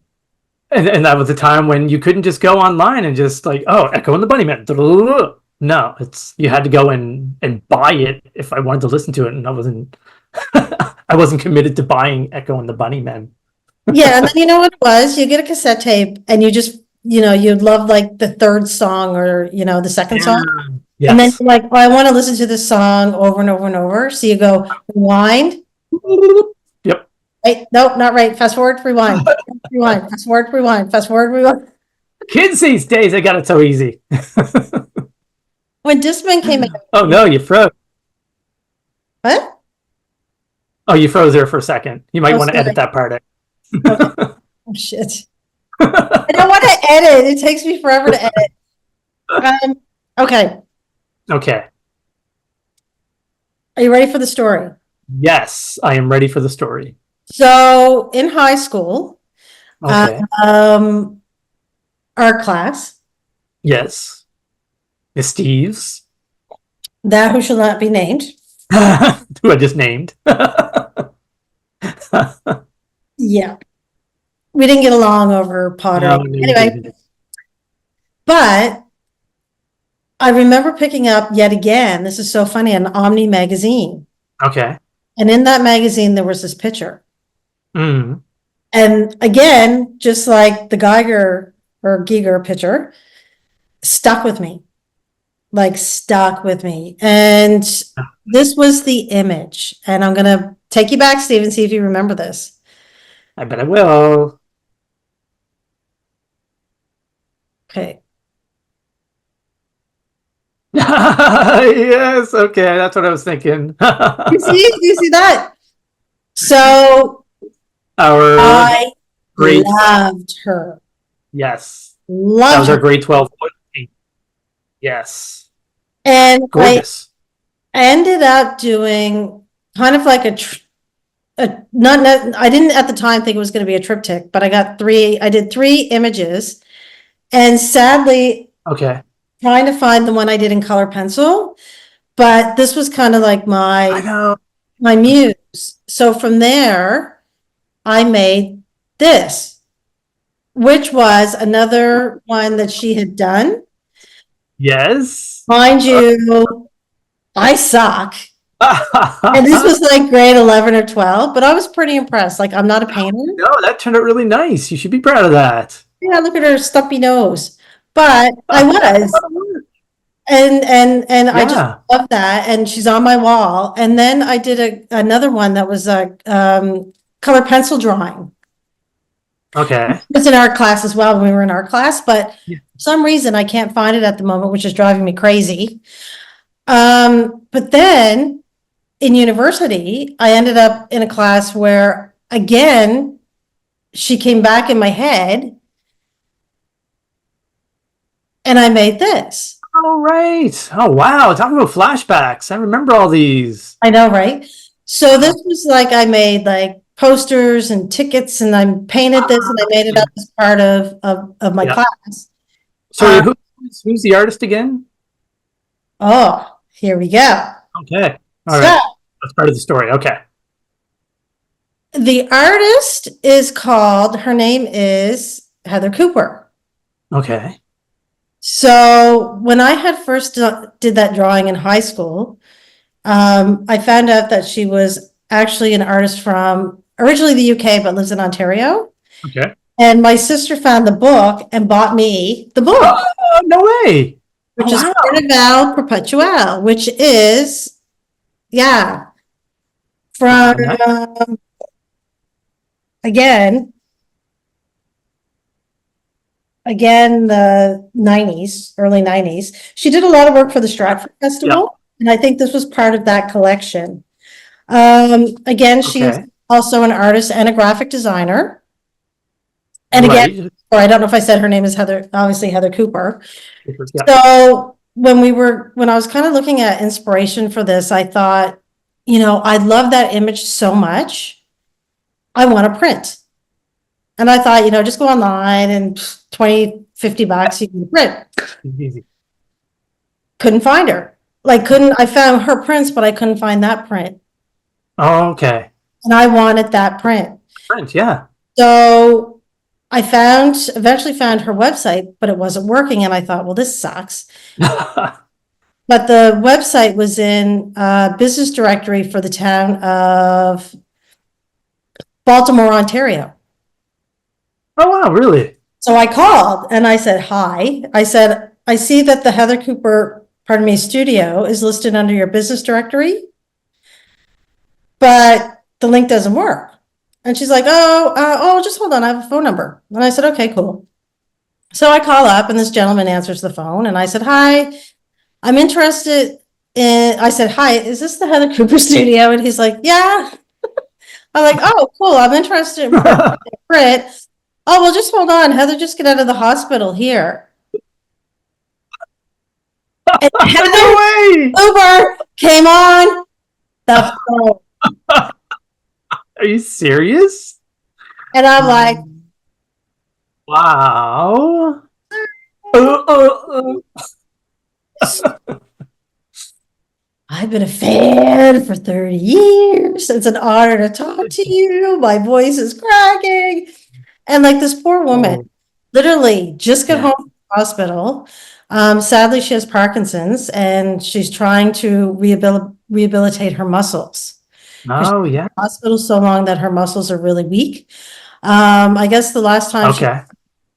And that was the time when you couldn't just go online and just like, oh, Echo and the Bunnymen. No, you had to go and buy it if I wanted to listen to it, and I wasn't committed to buying Echo and the Bunnymen. Yeah, and then you know what it was? You get a cassette tape, and you just, you'd love like the third song or, the second song. Yes. And then you're like, oh, I want to listen to this song over and over and over. So you go rewind. Yep. Right? Nope, not right. Fast forward, rewind. Rewind. Fast forward, rewind. Fast forward, rewind. Kids these days, they got it so easy. When Discman came out. Oh no, you froze. What? Oh, you froze there for a second. You might Oh, want to sorry. edit that part out. Oh, shit. I don't want to edit. It takes me forever to edit. Okay. Okay. Are you ready for the story? Yes, I am ready for the story. So in high school, Okay. art class, Yes. Miss Steves, that who shall not be named. who I just named. Yeah. We didn't get along over pottery. No, you Anyway, didn't. but I remember picking up yet again, this is so funny, an Omni magazine. Okay. And in that magazine, there was this picture. Mm. And again, just like the Geiger or Giger picture, stuck with me. Like stuck with me. And this was the image. And I'm going to take you back, Steve, and see if you remember this. I bet I will. Okay. Yes, okay, that's what I was thinking. You see that? So Our I grade, loved her. yes, that Loved was our her. grade 12. Yes, And gorgeous. I ended up doing kind of like I didn't at the time think it was going to be a triptych, but I did 3 images, and sadly Okay. trying to find the one I did in color pencil, but this was kind of like I know. my muse. So from there, I made this, which was another one that she had done. Yes. Mind you, I suck. And this was like grade 11 or 12, but I was pretty impressed. Like, I'm not a painter. No, that turned out really nice. You should be proud of that. Yeah, look at her stumpy nose. But I was. And I just Yeah. love that. And she's on my wall. And then I did another one that was a color pencil drawing. Okay. It was in art class as well when we were in art class, but Yeah. for some reason I can't find it at the moment, which is driving me crazy. But then in university, I ended up in a class where, again, she came back in my head and I made this. Oh, right. Oh, wow. Talking about flashbacks. I remember all these. I know, right? So this was like, I made like posters and tickets, and I painted this and I made it up as part of my Yeah. class. Sorry, who's the artist again? Oh, here we go. Okay. All So, right. That's part of the story. Okay. The artist is called, her name is Heather Cooper. Okay. So when I had first did that drawing in high school, I found out that she was actually an artist from originally the UK, but lives in Ontario. Okay. And my sister found the book and bought me the book, Oh, no way. which Oh, is wow. Carnival Perpetual, which is, yeah, from, again, the 90s, early 90s. She did a lot of work for the Stratford Festival, and I think this was part of that collection. Again, she's Okay. also an artist and a graphic designer. And again, Right. or I don't know if I said her name is Heather, obviously Heather Cooper. Yeah. So when I was kind of looking at inspiration for this, I thought, you know, I love that image so much. I want to print. And I thought, you know, just go online and $20-$50 you can print. Easy. Couldn't find her. I found her prints, but I couldn't find that print. Oh, okay. And I wanted that print. Print, yeah. So I eventually found her website, but it wasn't working. And I thought, well, this sucks. But the website was in a business directory for the town of Baltimore, Ontario. Oh, wow, really? So I called and I said, hi. I said, I see that the Heather Cooper, studio is listed under your business directory, but the link doesn't work. And she's like, just hold on. I have a phone number. And I said, okay, cool. So I call up and this gentleman answers the phone and I said, hi, I'm interested in, I said, hi, is this the Heather Cooper studio? And he's like, yeah. I'm like, oh, cool. I'm interested in print. Oh, well, just hold on. Heather just got out of the hospital here. And Heather No way! Uber came on the phone. Are you serious? And I'm like, Wow. I've been a fan for 30 years. It's an honor to talk to you. My voice is cracking. And like this poor woman, literally just got home from the hospital. Sadly, she has Parkinson's and she's trying to rehabilitate her muscles. Oh, yeah. Hospital so long that her muscles are really weak. I guess the last time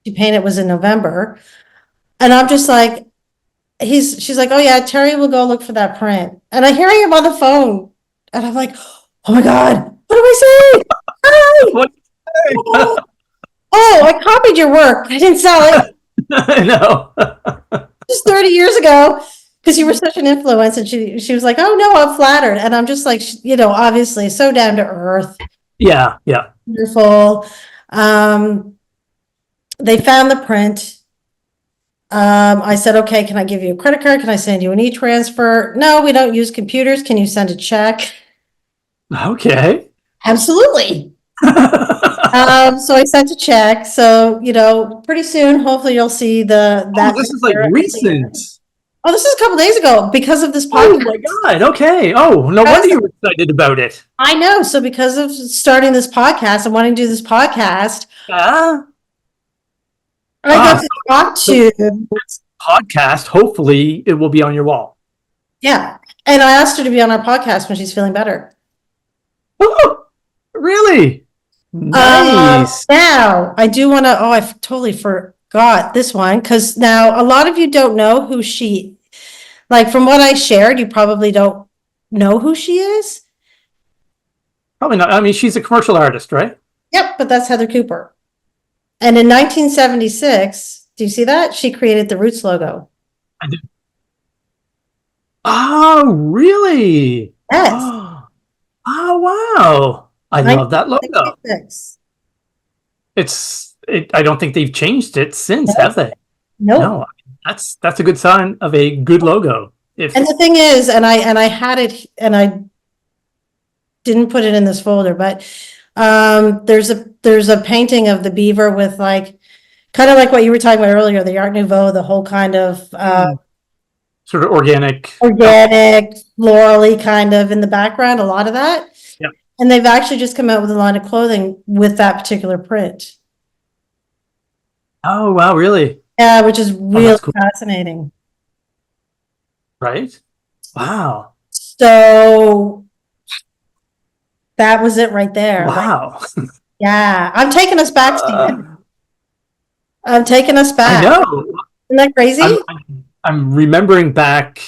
she painted was in November. And I'm just like, she's like, oh yeah, Terry will go look for that print. And I'm hearing him on the phone. And I'm like, oh my God, what do I say? Hi. Oh, I copied your work. I didn't sell it. I know. Just 30 years ago, because you were such an influence. And she was like, oh no, I'm flattered. And I'm just like, you know, obviously so down to earth. Yeah, yeah. Wonderful. They found the print. I said, okay, can I give you a credit card? Can I send you an e-transfer? No, we don't use computers. Can you send a check? Okay. Absolutely. So I sent a check. So, you know, pretty soon, hopefully you'll see that. This is like recent. Oh, this is a couple days ago because of this Oh podcast. my God. Okay. Oh, no wonder you were excited about it. I know. So because of starting this podcast and wanting to do this podcast, I got to talk to this podcast. Hopefully it will be on your wall. Yeah. And I asked her to be on our podcast when she's feeling better. Oh, really? Nice. Now, I do want to, I totally forgot this one because now a lot of you don't know who like from what I shared, you probably don't know who she is. Probably not. I mean, she's a commercial artist, right? Yep, but that's Heather Cooper. And in 1976, do you see that? She created the Roots logo. I do. Oh, really? Yes. Oh, wow. I love that logo. I don't think they've changed it since, have they? Nope. No. That's a good sign of a good logo. And the thing is, and I had it, and I didn't put it in this folder, but there's a painting of the beaver with like kind of like what you were talking about earlier, the Art Nouveau, the whole kind of sort of organic, florally kind of in the background, a lot of that. Yeah. And they've actually just come out with a line of clothing with that particular print. Oh, wow, really? Yeah, which is really cool. fascinating. Right? Wow. So that was it right there. Wow. Yeah, I'm taking us back, Stephen. I'm taking us back. I know. Isn't that crazy? I'm remembering back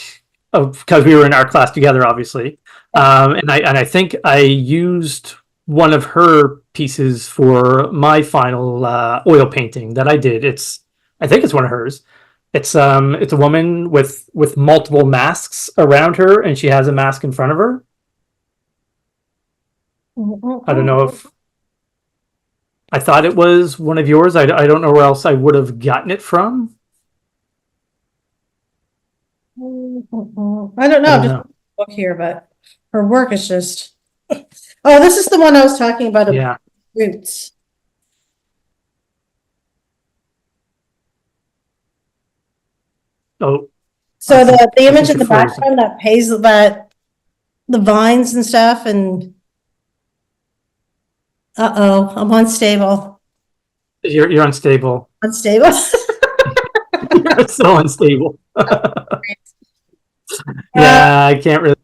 because we were in art class together, obviously. And I think I used one of her pieces for my final oil painting that I did. I think it's one of hers. It's a woman with multiple masks around her, and she has a mask in front of her. I don't know if I thought it was one of yours. I don't know where else I would have gotten it from. I don't know. I'm just book here, but her work is just. Oh, this is the one I was talking about. Yeah. Roots. Oh. So the image in the background that pays that the vines and stuff and. I'm unstable. You're unstable. Unstable. You're so unstable. Yeah, I can't really.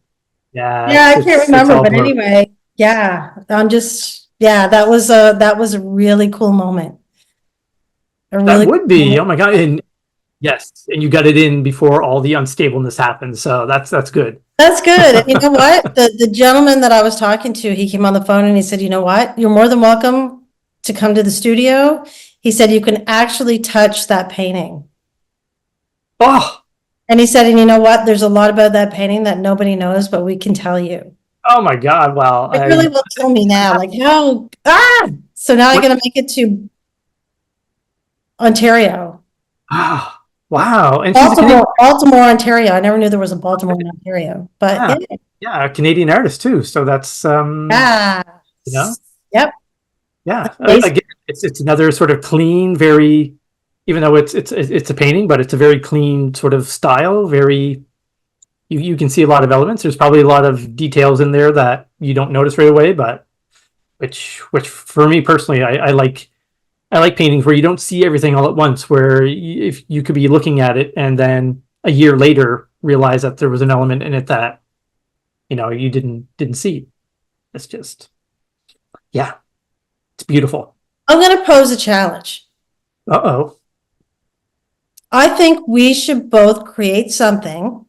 Yeah, I can't remember, but anyway, yeah, I'm just, that was a really cool moment. That would be, oh my God. And yes, and you got it in before all the unstableness happened, so that's good. That's good. And you know what? The gentleman that I was talking to, he came on the phone and he said, you know what? You're more than welcome to come to the studio. He said, you can actually touch that painting. Oh. And he said, and you know what? There's a lot about that painting that nobody knows, but we can tell you. Oh my God. Well, it really will kill me now. Like, how? So now I got to make it to Ontario. Wow. And Baltimore, Ontario. I never knew there was a Baltimore in Ontario, but yeah, a Canadian artist too. So that's you know, yep, yeah. Again, it's another sort of clean, very, even though it's a painting, but it's a very clean sort of style. Very, you can see a lot of elements. There's probably a lot of details in there that you don't notice right away, but which for me personally, I like paintings where you don't see everything all at once, where if you could be looking at it and then a year later realize that there was an element in it that, you didn't see. It's just, yeah, it's beautiful. I'm going to pose a challenge. Uh-oh. I think we should both create something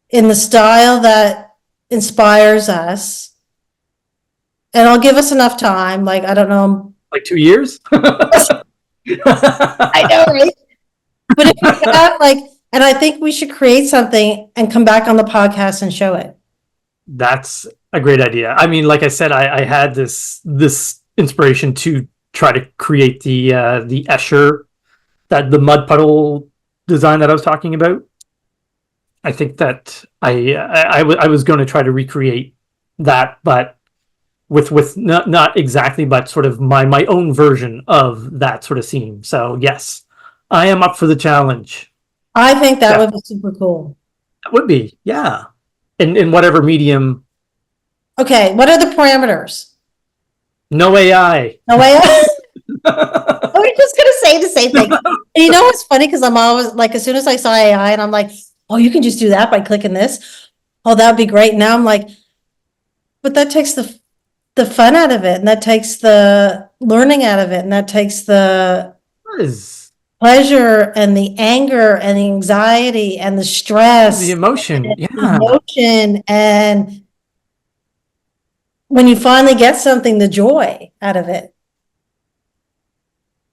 in the style that inspires us. And I'll give us enough time. Like, I don't know. Like 2 years? I know, right? But if you got and I think we should create something and come back on the podcast and show it. That's a great idea. I mean, like I said, I had this inspiration to try to create the ESCHER, the mud puddle design that I was talking about. I think that I was going to try to recreate that, but with not exactly, but sort of my own version of that sort of scene. So yes, I am up for the challenge. I think that would be super cool. That would be, yeah. In whatever medium. Okay, what are the parameters? No AI. No AI? I was just going to say the same thing. And you know what's funny? Because I'm always as soon as I saw AI and I'm like, oh, you can just do that by clicking this. Oh, that would be great. Now I'm like, but that takes the fun out of it, and that takes the learning out of it, and that takes the pleasure and the anger and the anxiety and the stress, the emotion, and when you finally get something, the joy out of it.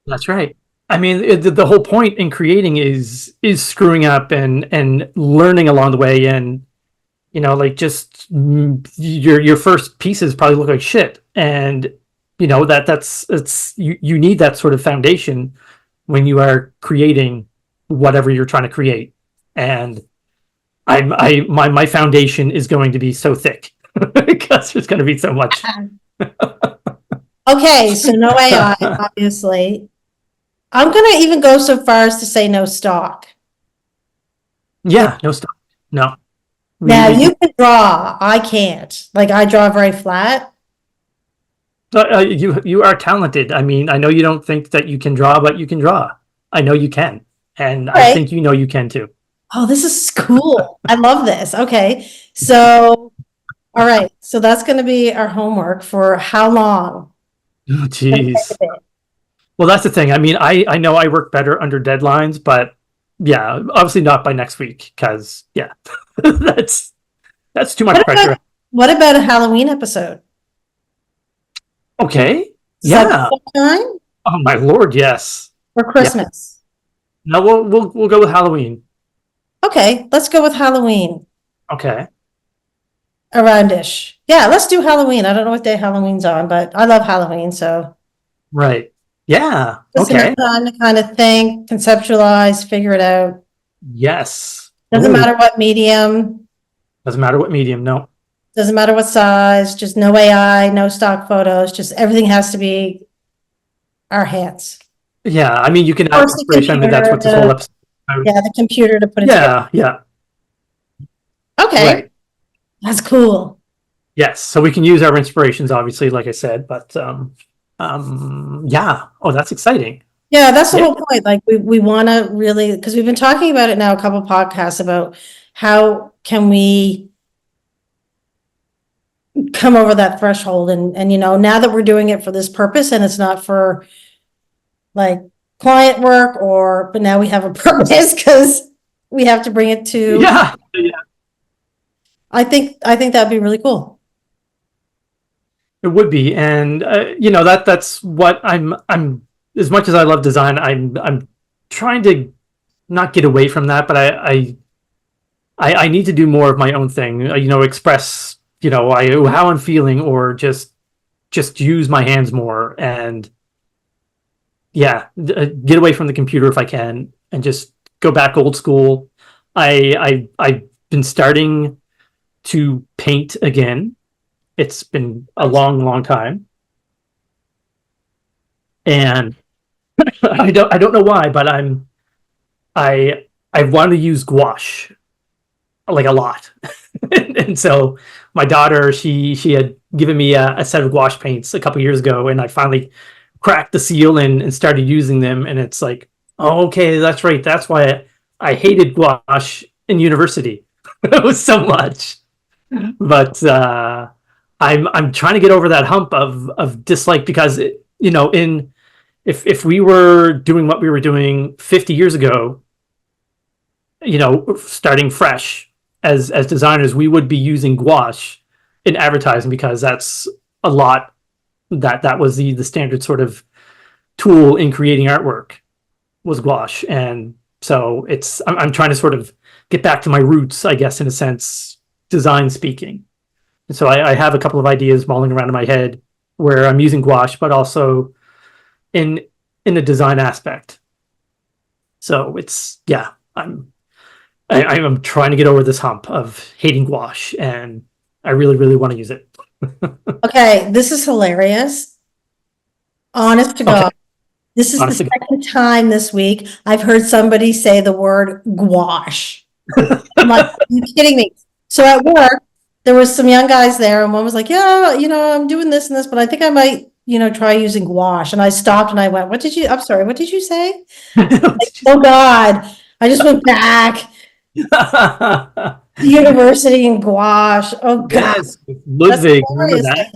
That's right. I mean, the whole point in creating is screwing up and learning along the way, and just your first pieces probably look like shit, and that's you need that sort of foundation when you are creating whatever you're trying to create. And my foundation is going to be so thick because there's going to be so much. Okay, so no AI, obviously. I'm going to even go so far as to say no stock. Yeah, no stock. No. Now you can draw. I can't. Like I draw very flat. You are talented. I mean, I know you don't think that you can draw, but you can draw. I know you can, and I think you know you can too. Oh, this is cool. I love this. Okay, so all right, so that's going to be our homework for how long? Oh, jeez. Well, that's the thing. I mean, I know I work better under deadlines, but yeah, obviously not by next week because yeah, that's too much pressure. What about a Halloween episode? Okay. Is Yeah. that time? Oh my Lord, yes. Or Christmas? Yeah. No, we'll go with Halloween. Okay, let's go with Halloween. Okay. Around-ish. Yeah, let's do Halloween. I don't know what day Halloween's on, but I love Halloween, so. Right. Yeah. Just enough time to kind of think, conceptualize, figure it out. Yes. Doesn't matter what medium. Doesn't matter what medium, no. Doesn't matter what size, just no AI, no stock photos, just everything has to be our hands. Yeah, I mean, you can have inspiration. I mean, that's what this whole episode. Yeah, the computer to put it together. Yeah. Okay. Right. That's cool. Yes, so we can use our inspirations, obviously, like I said, but yeah. Oh, that's exciting. Yeah, that's the whole point. Like we want to really, because we've been talking about it now a couple podcasts about how can we come over that threshold and you know, now that we're doing it for this purpose and it's not for like client work but now we have a purpose because we have to bring it to yeah. I think that'd be really cool. It would be, and you know, that's what I'm as much as I love design, I'm trying to not get away from that, but I need to do more of my own thing, you know, express, you know, how I'm feeling, or just use my hands more, and yeah, get away from the computer if I can, and just go back old school. I've been starting to paint again. It's been a long time, and I don't know why, but I want to use gouache like a lot. And so my daughter, she had given me a set of gouache paints a couple years ago, and I finally cracked the seal and started using them, and it's like, oh, okay, that's right, that's why I hated gouache in university. It was so much. But I'm trying to get over that hump of dislike, because you know, if we were doing what we were doing 50 years ago, you know, starting fresh as designers, we would be using gouache in advertising, because that's a lot that was the standard sort of tool in creating artwork, was gouache. And so I'm trying to sort of get back to my roots, I guess, in a sense, design speaking. And so I have a couple of ideas mulling around in my head where I'm using gouache, but also in the design aspect. So it's, yeah, I'm trying to get over this hump of hating gouache, and I really want to use it. Okay, this is hilarious. Honest to God. This is the second time this week I've heard somebody say the word gouache. I'm like, are you kidding me? So at work, there was some young guys there, and one was like, yeah, you know, I'm doing this and this, but I think I might, you know, try using gouache. And I stopped and I went, I'm sorry, what did you say? Like, oh God, I just went back. University and gouache. Oh God. Yes, Ludwig, remember that?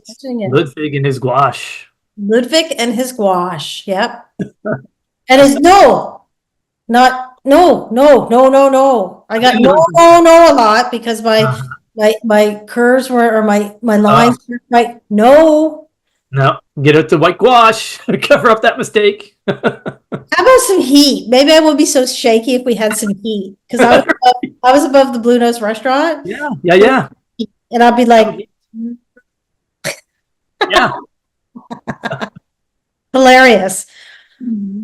Ludwig and his gouache. Ludwig and his gouache. Yep. And his no. I got no a lot, because my curves were, or my lines were right. No, get out the white gouache. Cover up that mistake. How about some heat? Maybe I wouldn't be so shaky if we had some heat, because I was above the Blue Nose restaurant. Yeah. And I'd be like, yeah. Hilarious.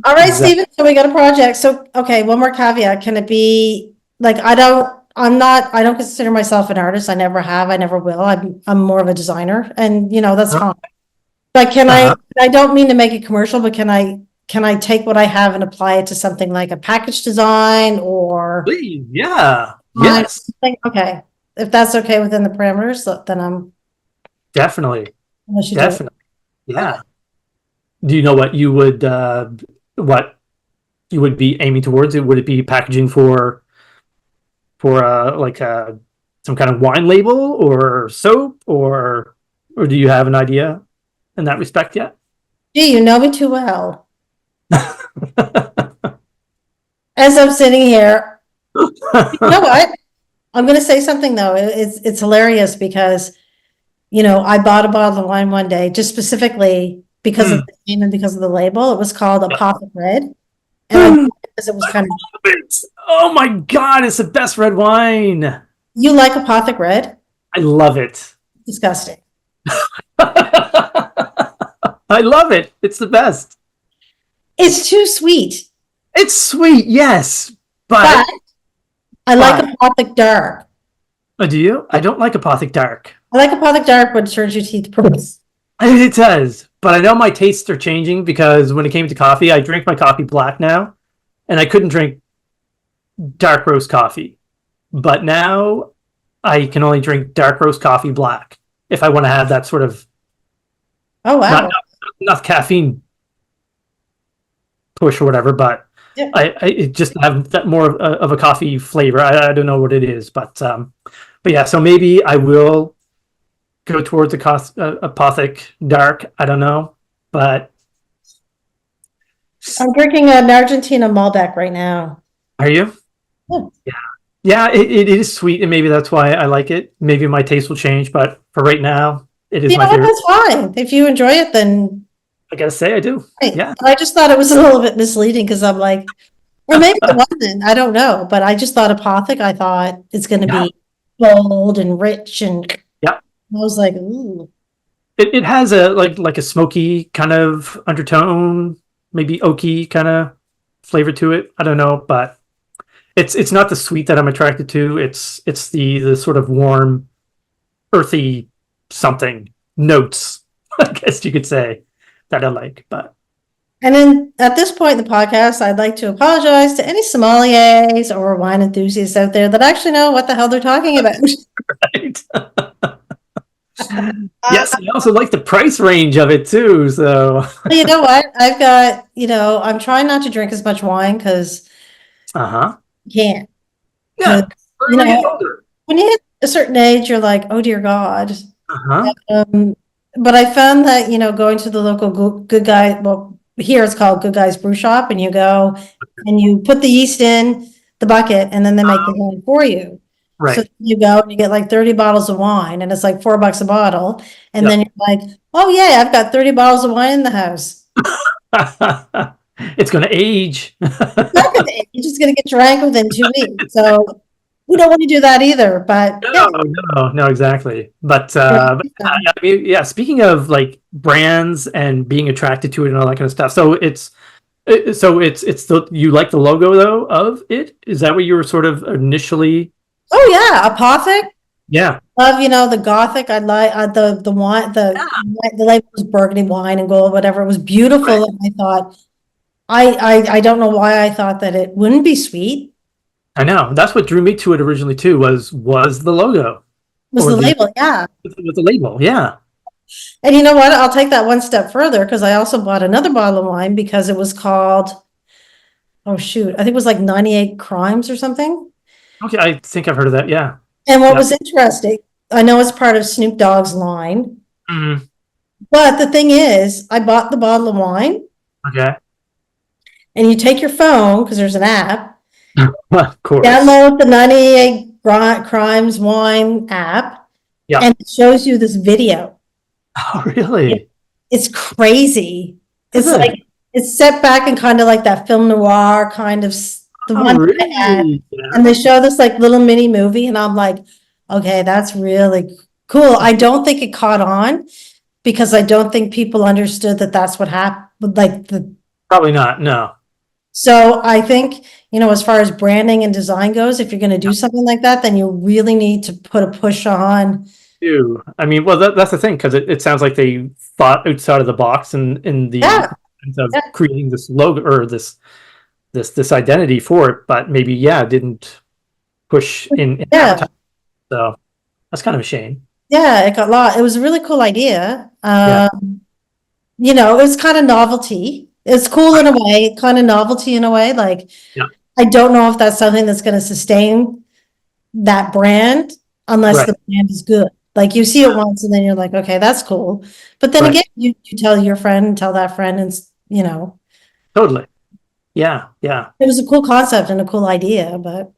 All right, Stephen, so we got a project. So, okay, one more caveat. Can it be like, I don't consider myself an artist. I never have, I never will. I'm more of a designer, and you know, that's fine. But I don't mean to make it commercial, but can I take what I have and apply it to something like a package design, or please, yeah. Yes. Okay. if that's okay within the parameters, then I'm. Definitely. Unless you do it. Definitely. Yeah. Do you know what you would be aiming towards? Would it be packaging for like some kind of wine label or soap, or do you have an idea in that respect yet? Gee, you know me too well. As I'm sitting here, you know what? I'm going to say something though. It's hilarious because, I bought a bottle of wine one day just specifically because of the name and because of the label. It was called Apothic Red, and because it was kind of. Oh my God! It's the best red wine. You like Apothic Red? I love it. Disgusting. I love it. It's the best. It's too sweet. It's sweet, yes, but I like Apothic Dark. Oh, do you? I don't like Apothic Dark. I like Apothic Dark when it turns your teeth purple. It does, but I know my tastes are changing because when it came to coffee, I drink my coffee black now, and I couldn't drink dark roast coffee. But now I can only drink dark roast coffee black if I want to have that sort of not enough caffeine push or whatever, but yeah. I just have that more of a coffee flavor. I don't know what it is, but yeah. So maybe I will go towards the Apothic Dark. I don't know, but I'm drinking an Argentina Malbec right now. Are you? Yeah. It is sweet, and maybe that's why I like it. Maybe my taste will change, but for right now, it is my favorite. That's fine. If you enjoy it, then I gotta say I do. right. Yeah. I just thought it was a little bit misleading because I'm like, or maybe it wasn't. I don't know, but I just thought Apothic. I thought it's going to be bold and rich, and I was like, ooh. It has a like a smoky kind of undertone, maybe oaky kind of flavor to it. I don't know, but it's not the sweet that I'm attracted to. It's the sort of warm, earthy something notes, I guess you could say, that I like. But And then at this point in the podcast, I'd like to apologize to any sommeliers or wine enthusiasts out there that actually know what the hell they're talking about. Right. Yes, I also like the price range of it too. So you know what? I've got, I'm trying not to drink as much wine because you can't. Yeah. When you hit a certain age, you're like, oh dear God. But I found that, going to the local Good Guy, well, here it's called Good Guys Brew Shop, and you go and you put the yeast in the bucket and then they make the wine for you. Right. So you go and you get like 30 bottles of wine and it's like $4 a bottle. And then you're like, oh yeah, I've got 30 bottles of wine in the house. It's going to age. It's not going to age. It's just going to get drank within 2 weeks. So we don't want to do that either, but no, exactly. But I mean, yeah. Speaking of like brands and being attracted to it and all that kind of stuff, so it's you like the logo though of it? Is that what you were sort of initially? Oh yeah, Apothic. Yeah. Love the Gothic. I like the wine. The label was burgundy wine and gold, whatever. It was beautiful, right. And I thought, I don't know why I thought that it wouldn't be sweet. I know. That's what drew me to it originally too. Was the logo? Was the label? Yeah. With the label, yeah. And you know what? I'll take that one step further because I also bought another bottle of wine because it was called. Oh shoot! I think it was like 98 Crimes or something. Okay, I think I've heard of that. Yeah. And what was interesting, I know it's part of Snoop Dogg's line, but the thing is, I bought the bottle of wine. Okay. And you take your phone because there's an app. Of course. Download the 98 Crimes Wine app. Yeah. And it shows you this video. Oh, really? It's crazy. It's like it's set back in kind of like that film noir kind of the one really? I had. Yeah. And they show this like little mini movie, and I'm like, okay, that's really cool. I don't think it caught on because I don't think people understood that that's what happened. Like probably not. No. So I think, as far as branding and design goes, if you're going to do something like that, then you really need to put a push on. I mean, well, that's the thing, because it sounds like they thought outside of the box in the of creating this logo or this identity for it, but maybe didn't push in. So That's kind of a shame. Yeah, it got lost. It was a really cool idea. Yeah. You know, it was kind of novelty. It's cool in a way, kind of novelty in a way. Like, Yeah. I don't know if that's something that's going to sustain that brand unless Right. the brand is good. Like you see it once and then you're like, okay, that's cool. But then Right. again, you tell your friend and tell that friend, and you know, Totally. Yeah. Yeah. it was a cool concept and a cool idea, but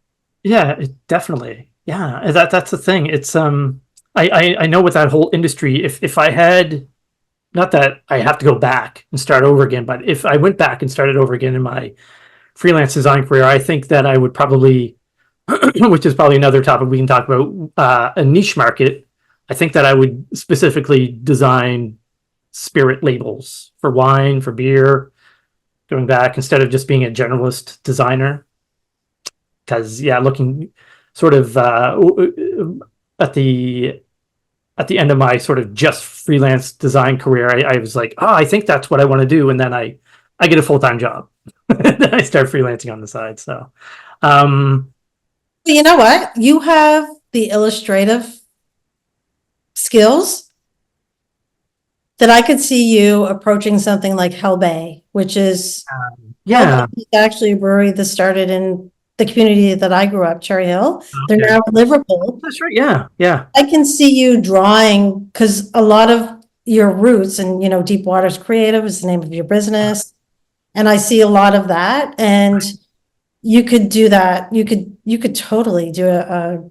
Yeah, definitely. Yeah, that's the thing. It's I know with that whole industry, if I had, not that I have to go back and start over again, but if I went back and started over again in my freelance design career, I think that I would probably, which is probably another topic we can talk about, a niche market. I think that I would specifically design spirit labels for wine, for beer, going back instead of just being a generalist designer. Because yeah, looking sort of at the end of my sort of just freelance design career, I was like, oh, I think that's what I want to do, and then I get a full-time job. Then I start freelancing on the side. So, you know what? You have the illustrative skills that I could see you approaching something like Hell Bay, which is yeah, actually a brewery that started in the community that I grew up, Cherry Hill. They're okay. now in Liverpool. That's right. Yeah, yeah, I can see you drawing because a lot of your roots and, you know, Deep Waters Creative is the name of your business. And I see a lot of that. And you could do that. You could totally do a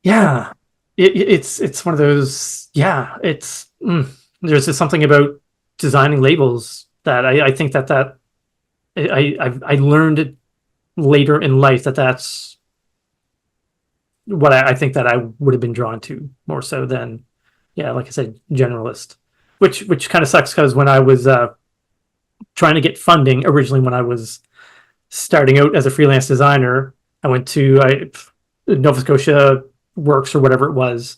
yeah. It's one of those. Yeah, it's there's just something about designing labels that I think that I learned it later in life that's what I think that I would have been drawn to more so than, yeah, like I said, generalist, which kind of sucks because when I was trying to get funding originally, when I was starting out as a freelance designer, I went to Nova Scotia Works or whatever it was,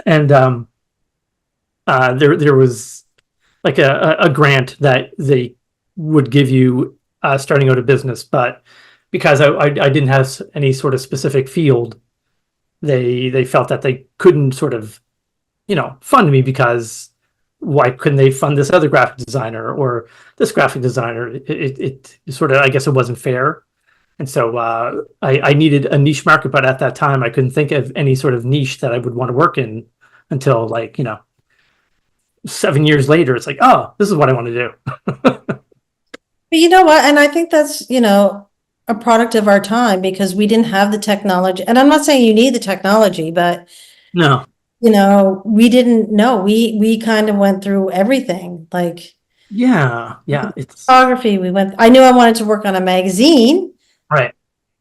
and there was like a grant that they would give you starting out a business, but because I didn't have any sort of specific field, they felt that they couldn't sort of, fund me because why couldn't they fund this other graphic designer or this graphic designer? It sort of, I guess it wasn't fair. And so I needed a niche market, but at that time I couldn't think of any sort of niche that I would want to work in until 7 years later. It's like, oh, this is what I want to do. But you know what? And I think that's, you know, a product of our time because we didn't have the technology. And I'm not saying you need the technology, but No. you know, we didn't know. We kind of went through everything. Like Yeah. It's photography, I knew I wanted to work on a magazine. right.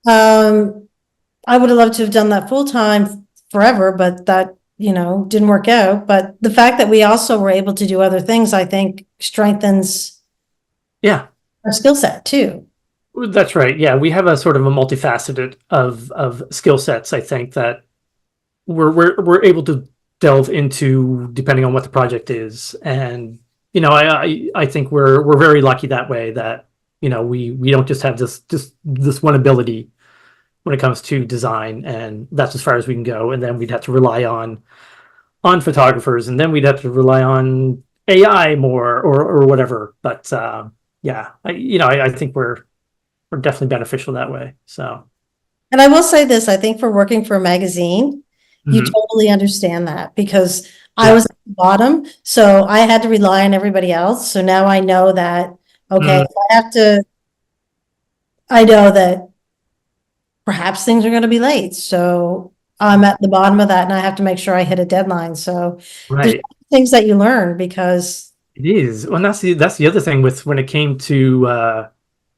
I would have loved to have done that full time forever, but that, you know, didn't work out. But the fact that we also were able to do other things, I think strengthens Yeah. our skill set too. That's right. Yeah, we have a sort of a multifaceted of skill sets. I think that we're able to delve into depending on what the project is, and I think we're very lucky that way that we don't just have this one ability when it comes to design, and that's as far as we can go. And then we'd have to rely on photographers, and then we'd have to rely on AI more or whatever. But yeah, I think we're definitely beneficial that way. So, And I will say this, I think for working for a magazine, you totally understand that because I was at the bottom, so I had to rely on everybody else. So now I know that, okay, if I know that perhaps things are going to be late. So I'm at the bottom of that and I have to make sure I hit a deadline. So there's right. things that you learn because It is. Well, and that's the other thing with when it came to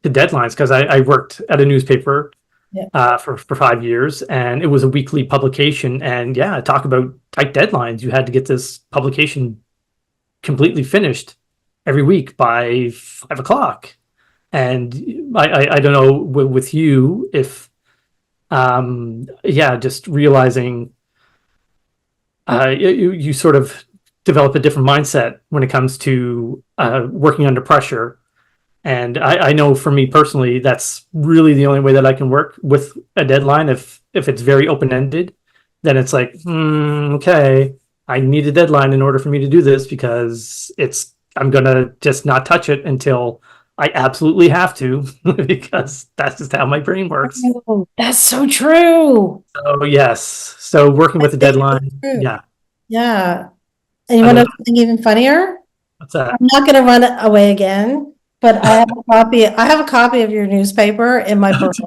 deadlines, because I worked at a newspaper for 5 years, and it was a weekly publication. And yeah, talk about tight deadlines. You had to get this publication completely finished every week by 5 o'clock. And I don't know with you if just realizing you sort of develop a different mindset when it comes to working under pressure. And I know for me personally, that's really the only way that I can work with a deadline if it's very open-ended. then it's like, okay, I need a deadline in order for me to do this because I'm gonna just not touch it until I absolutely have to because that's just how my brain works. Oh, that's so true. So yes, so working with a deadline, True. yeah. Yeah. And you I want to don't know something even funnier? What's that? I'm not going to run it away again, but I have a copy of your newspaper in my purse.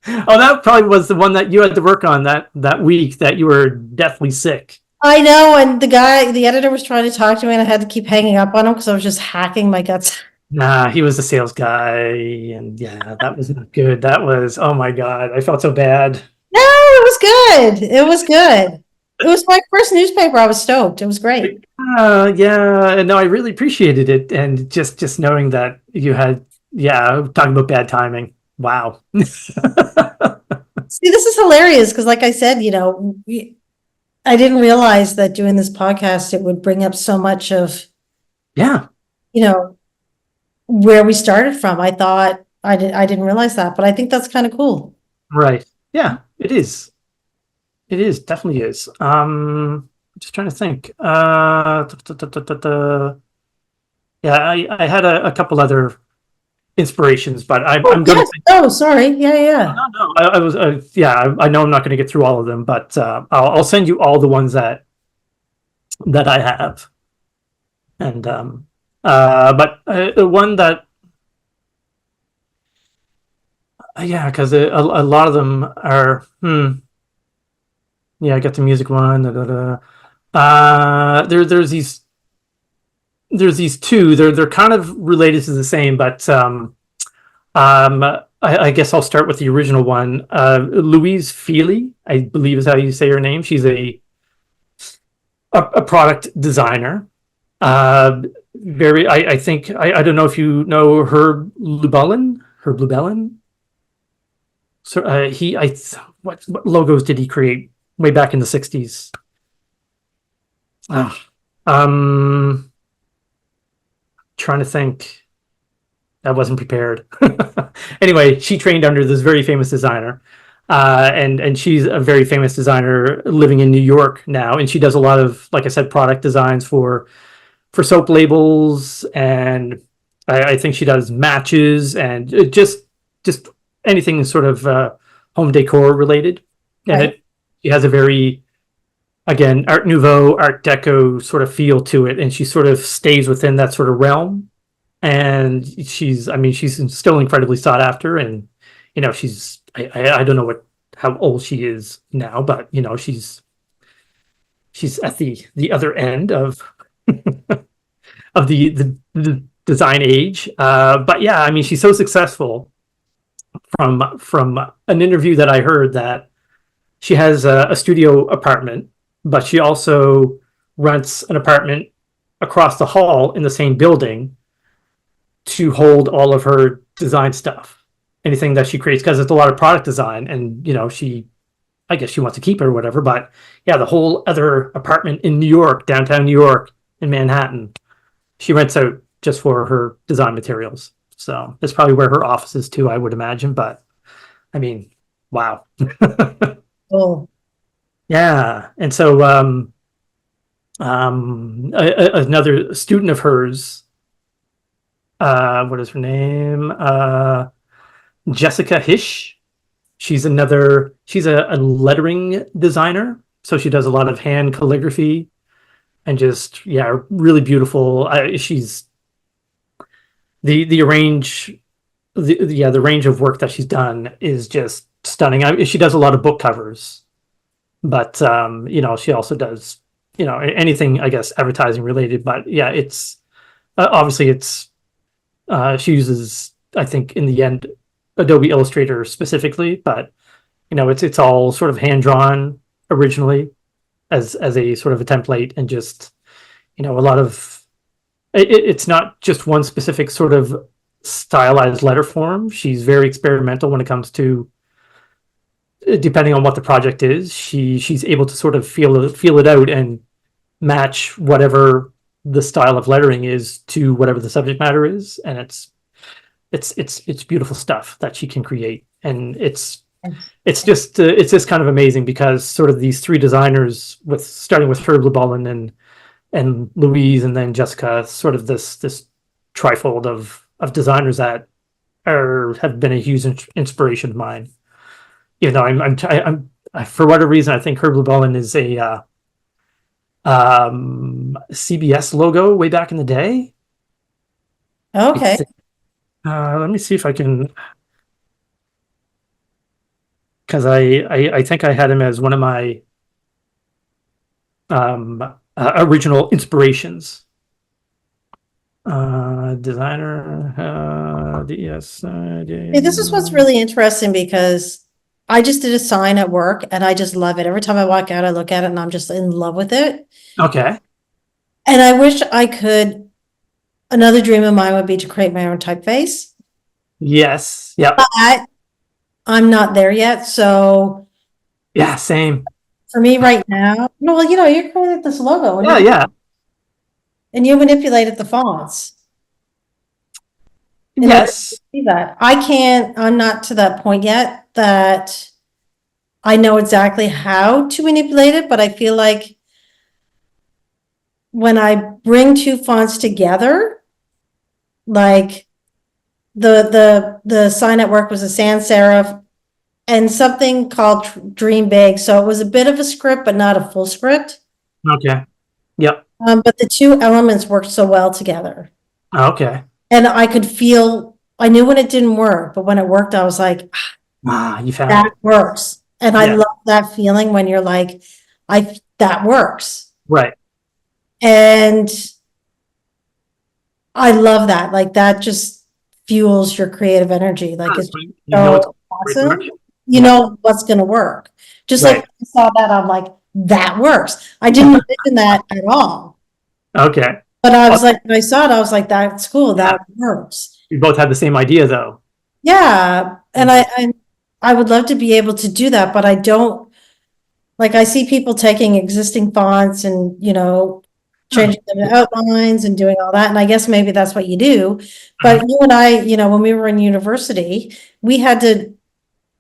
Oh, that probably was the one that you had to work on that week that you were deathly sick. I know, and the editor was trying to talk to me, and I had to keep hanging up on him because I was just hacking my guts. Nah, he was the sales guy, and yeah, that was not good. That was, oh my God, I felt so bad. No, it was good. It was good. It was my first newspaper. I was stoked. It was great. Yeah, no, I really appreciated it, and just knowing that you had, yeah, talking about bad timing. Wow. See, this is hilarious because, like I said, I didn't realize that doing this podcast, it would bring up so much of, Yeah, where we started from. I didn't realize that, but I think that's kind of cool. right. Yeah, it is. It is, definitely is. Just trying to think. Yeah, I had a couple other inspirations, but I'm going to Yes. say, Oh, sorry. Yeah. no, I was, yeah, I know I'm not going to get through all of them, but I'll send you all the ones that I have. And but the one that, yeah, because a lot of them are, yeah, I got the music one. There's these two. They're kind of related to the same, but I guess I'll start with the original one. Louise FILI, I believe is how you say her name. She's a product designer. I think I don't know if you know Herb Lubelin. So what logos did he create way back in the 60s? Trying to think. I wasn't prepared. Anyway, she trained under this very famous designer, and she's a very famous designer living in New York now, and she does a lot of, like I said, product designs for soap labels, and I think she does matches and just anything sort of home decor related. And Right. she has a very, again, Art Nouveau, Art Deco sort of feel to it, and she sort of stays within that sort of realm. And she's still incredibly sought after, and she's I don't know how old she is now, but she's at the other end of of the design age. But yeah, she's so successful from an interview that I heard that she has a studio apartment, but she also rents an apartment across the hall in the same building to hold all of her design stuff, anything that she creates, because it's a lot of product design, and I guess she wants to keep it or whatever. But yeah, the whole other apartment in New York, downtown New York, in Manhattan, she rents out just for her design materials. So that's probably where her office is too, I would imagine. But wow. Cool. Yeah, and so another student of hers, what is her name? Jessica HISCHE. She's a lettering designer. So she does a lot of hand calligraphy and just, yeah, really beautiful. She's the range of work that she's done is just stunning. She does a lot of book covers, but she also does anything, I guess, advertising related. But yeah, it's obviously she uses, I think, in the end, Adobe Illustrator specifically, but it's all sort of hand drawn originally as a sort of a template, and just a lot of it's not just one specific sort of stylized letter form. She's very experimental when it comes to, depending on what the project is. She's able to sort of feel it out and match whatever the style of lettering is to whatever the subject matter is, and it's beautiful stuff that she can create. And it's it's just kind of amazing because sort of these three designers, starting with Herb LUBALIN and Louise and then Jessica, sort of this trifold of designers that have been a huge inspiration of mine. You know, I'm for whatever reason I think Herb LUBALIN is a CBS logo way back in the day. Okay. Let me see if I can, because I think I had him as one of my original inspirations. Designer, yes. Hey, this is what's really interesting because I just did a sign at work and I just love it. Every time I walk out, I look at it and I'm just in love with it. Okay. And I wish I could. Another dream of mine would be to create my own typeface. Yes. Yeah. But I'm not there yet. So yeah, same. For me right now, well, you know, you created this logo. Yeah. And you manipulated the fonts. Yes. See that. I'm not to that point yet that I know exactly how to manipulate it, but I feel like when I bring two fonts together, like the sign at work was a sans serif and something called Dream Big. So it was a bit of a script, but not a full script. Okay. Yep. But the two elements worked so well together. Okay. And I knew when it didn't work, but when it worked, I was like, you found that it. works. And I love that feeling when you're like, that works. Right. And I love that. Like that just fuels your creative energy. Like it's so awesome. You know what's going to work. Just like I saw that, I'm like, that works. I didn't envision that at all. Okay. But I was like, when I saw it, I was like, that's cool. That works. We both had the same idea though. Yeah. And I would love to be able to do that, but I don't, like, I see people taking existing fonts and, you know, changing them to outlines and doing all that. And I guess maybe that's what you do. But you and I, you know, when we were in university, we had to,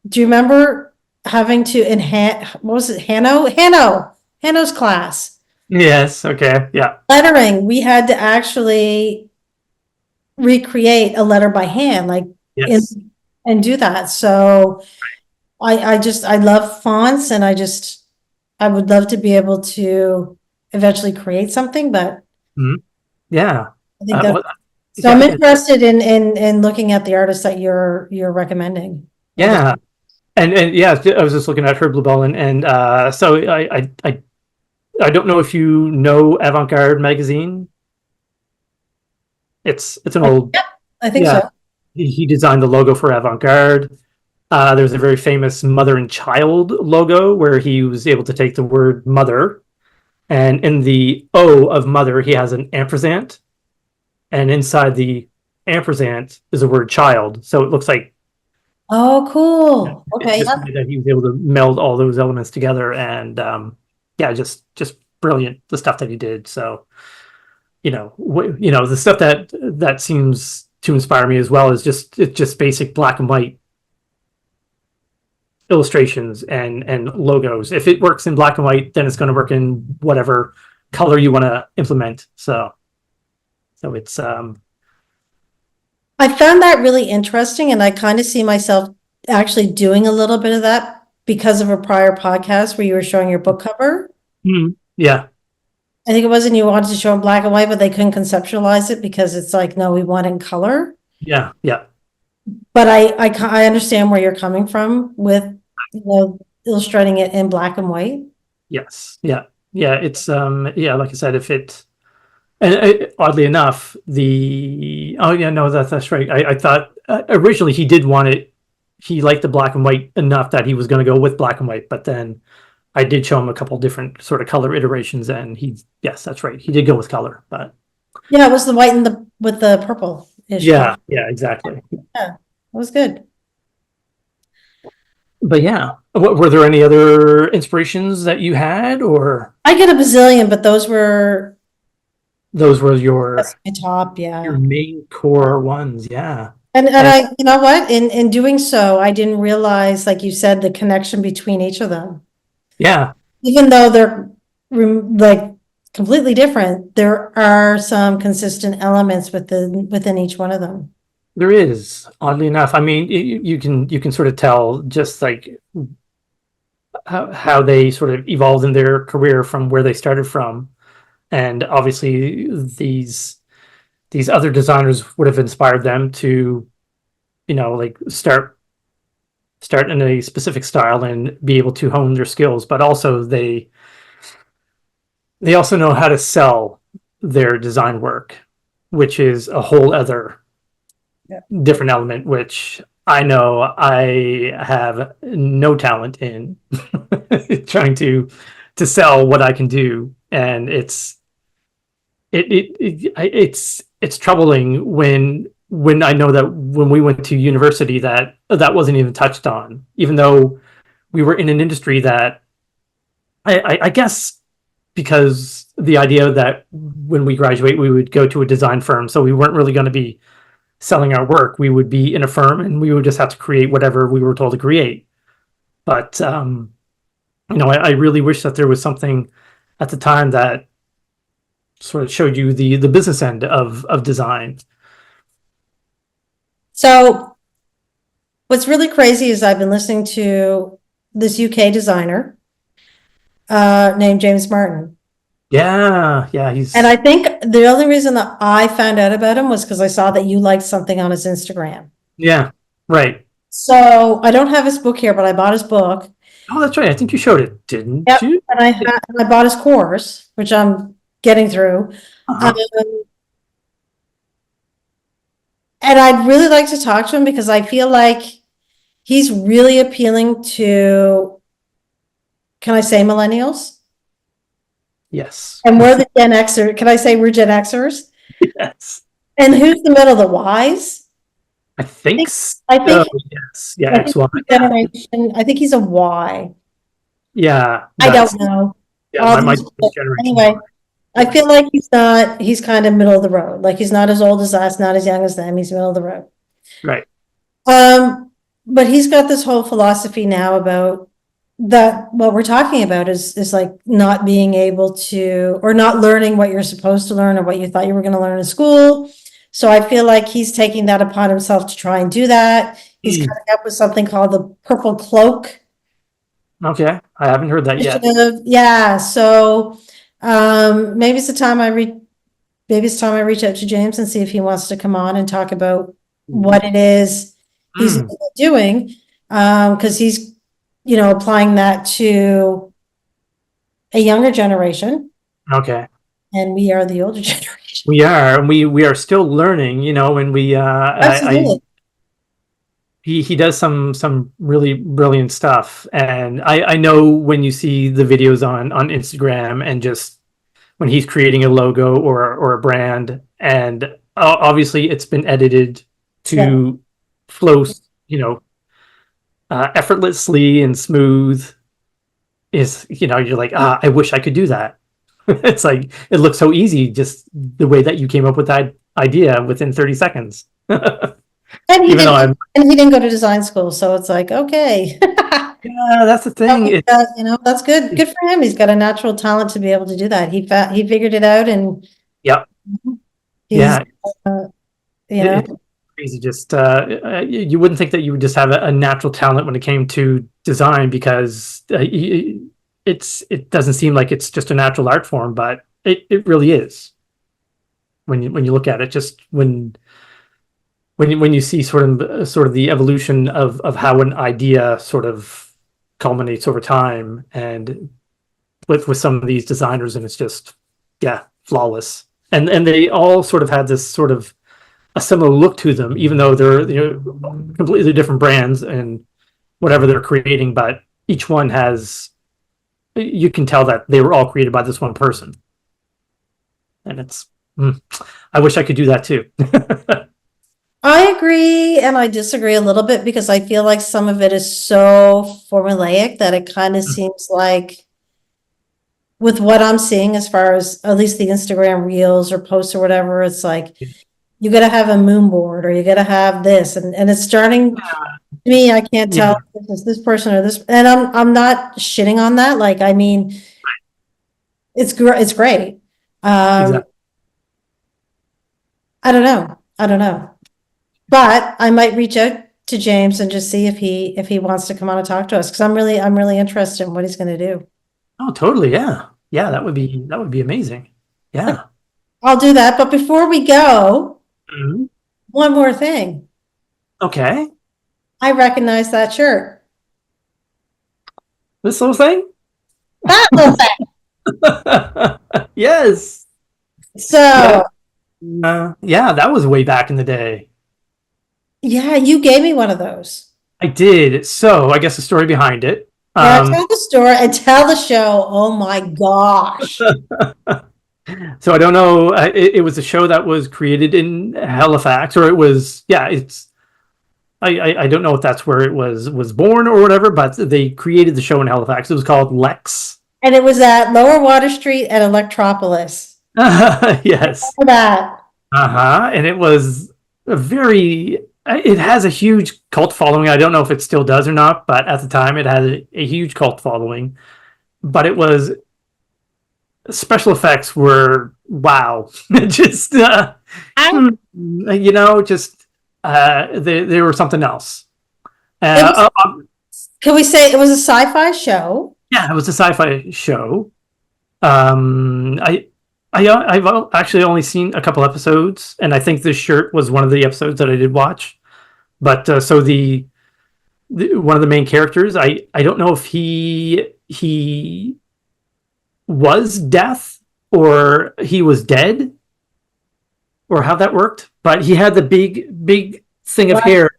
do you remember having to enhance, what was it? Hanno's class. Yes. Okay. Yeah. Lettering. We had to actually recreate a letter by hand, like, and do that. So I love fonts and I would love to be able to eventually create something, but yeah, I think so I'm interested in looking at the artists that you're recommending. Yeah. And yeah, I was just looking at Herb LUBALIN and so I don't know if you know Avant-Garde magazine. It's an old, I think so. He designed the logo for Avant-Garde. There's a very famous mother and child logo where he was able to take the word mother, and in the O of mother, he has an ampersand, and inside the ampersand is the word child. So it looks like, oh, cool. Okay. That he was able to meld all those elements together, and just brilliant, the stuff that he did. So, the stuff that seems to inspire me as well is just basic black and white illustrations and logos. If it works in black and white, then it's going to work in whatever color you want to implement. So it's I found that really interesting, and I kind of see myself actually doing a little bit of that because of a prior podcast where you were showing your book cover. Yeah. I think it wasn't you wanted to show in black and white, but they couldn't conceptualize it because it's like, no, we want it in color. Yeah. But I understand where you're coming from with, illustrating it in black and white. Yes. Yeah. It's like I said, and oddly enough, that's right. I thought originally he did want it. He liked the black and white enough that he was going to go with black and white, but then I did show him a couple different sort of color iterations, and yes, that's right. He did go with color, but yeah, it was the white and with the purple. Yeah, exactly. Yeah, it was good. But yeah, were there any other inspirations that you had, or I get a bazillion, but those were your my top, your main core ones? Yeah. And I, you know what, in doing so, I didn't realize, like you said, the connection between each of them. Yeah, Even though they're like completely different, there are some consistent elements within each one of them. there is, oddly enough. I mean, you can sort of tell just like how they sort of evolved in their career from where they started from. And obviously these other designers would have inspired them to, like start in a specific style and be able to hone their skills, but also they also know how to sell their design work, which is a whole other different element, which I know I have no talent in trying to sell what I can do. And it's troubling when I know that when we went to university that wasn't even touched on, even though we were in an industry that I guess because the idea that when we graduate we would go to a design firm, so we weren't really going to be selling our work. We would be in a firm and we would just have to create whatever we were told to create. But I really wish that there was something at the time that sort of showed you the business end of design. So what's really crazy is I've been listening to this UK designer named James Martin. Yeah, And I think the only reason that I found out about him was because I saw that you liked something on his Instagram. Yeah, right. So I don't have his book here, but I bought his book. Oh, that's right. I think you showed it, didn't you? And I bought his course, which I'm getting through. Uh-huh. And I'd really like to talk to him because I feel like he's really appealing to, can I say millennials? Yes. And we're the Gen Xers. Can I say we're Gen Xers? Yes. And who's the middle, the Ys? I think yes. Yeah, I think generation. I think he's a Y. Yeah. I don't know. Yeah, my generation. Anyway, I feel like he's kind of middle of the road. Like he's not as old as us, not as young as them. He's middle of the road. Right. But he's got this whole philosophy now about that what we're talking about is like not being able to, or not learning what you're supposed to learn or what you thought you were going to learn in school. So I feel like he's taking that upon himself to try and do that. He's coming up with something called the Purple Cloak. Okay, I haven't heard that yet. Yeah, so maybe it's time I reach out to James and see if he wants to come on and talk about what it is he's doing, because he's applying that to a younger generation. Okay. And we are the older generation. We are, and we are still learning, and we he does some really brilliant stuff. And I know when you see the videos on Instagram and just when he's creating a logo or a brand, and obviously it's been edited to flow, effortlessly and smooth, is, you're like, I wish I could do that. It's like, it looks so easy, just the way that you came up with that idea within 30 seconds. And he didn't go to design school, so it's like, okay. Yeah, that's the thing. That's good. Good for him. He's got a natural talent to be able to do that. He figured it out, and yep. Yeah. It's crazy. Just you wouldn't think that you would just have a natural talent when it came to design, because it doesn't seem like it's just a natural art form, but it really is. When you look at it, just when you see sort of the evolution of how an idea sort of culminates over time, and with some of these designers, and it's just flawless. And they all sort of had this sort of a similar look to them, even though they're completely different brands and whatever they're creating, but each one has, you can tell that they were all created by this one person. And it's I wish I could do that too. I agree and I disagree a little bit, because I feel like some of it is so formulaic that it kind of seems like, with what I'm seeing as far as at least the Instagram reels or posts or whatever, it's like you gotta have a moon board, or you gotta have this, and it's starting to me, I can't tell if it's this person or this, and I'm not shitting on that. Like, I mean, it's great. Exactly. I don't know, but I might reach out to James and just see if he wants to come on and talk to us, because I'm really interested in what he's going to do. Oh, totally. Yeah. Yeah. That would be amazing. Yeah. I'll do that. But before we go, Mhm. one more thing. Okay. I recognize that shirt. This little thing? That little thing. Yes. So, yeah, that was way back in the day. yeah, you gave me one of those. I did. So I guess the story behind it. Yeah, tell the story and tell the show. Oh my gosh. So I don't know. It was a show that was created in Halifax, or it was, yeah, it's, I don't know if that's where it was born or whatever, but they created the show in Halifax. It was called Lex. And it was at Lower Water Street at Electropolis. Yes. That. And it was it has a huge cult following. I don't know if it still does or not, but at the time it had a huge cult following. But it was, special effects were wow. Just just they were something else. Can we say it was a sci-fi show? Yeah, it was a sci-fi show. I've actually only seen a couple episodes, and I think this shirt was one of the episodes that I did watch. But so the one of the main characters, I don't know if he was death or he was dead or how that worked, but he had the big thing of hair.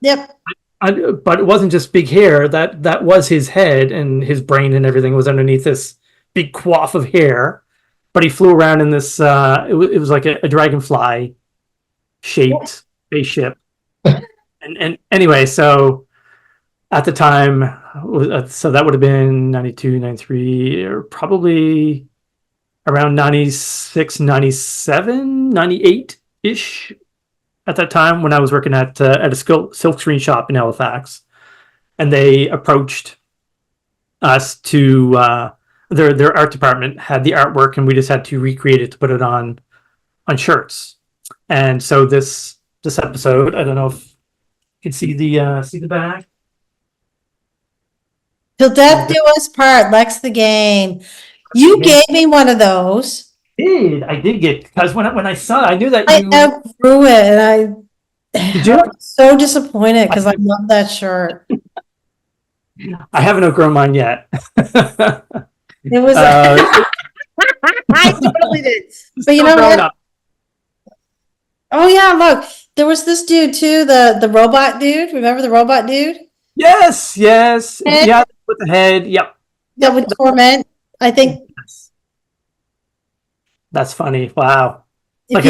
Yep. But it wasn't just big hair. That was his head, and his brain and everything was underneath this big coif of hair. But he flew around in this. It was like a dragonfly shaped spaceship. And anyway, so at the time, so that would have been 92, 93, or probably around 96, 97, 98-ish at that time, when I was working at a silk screen shop in Halifax. And they approached us to, their art department had the artwork, and we just had to recreate it to put it on shirts. And so this episode, I don't know if you can see the back. Till death do us part, Lex the game. You gave me one of those. I did get, because when I saw it, I knew that I outgrew it, and I'm so disappointed because I love that shirt. I haven't outgrown mine yet. It was. I totally did. But you know what? Oh yeah, look, there was this dude too, the robot dude. Remember the robot dude? Yes. And, yeah, with the head. Yep. That would torment. I think. Yes. That's funny. Wow. If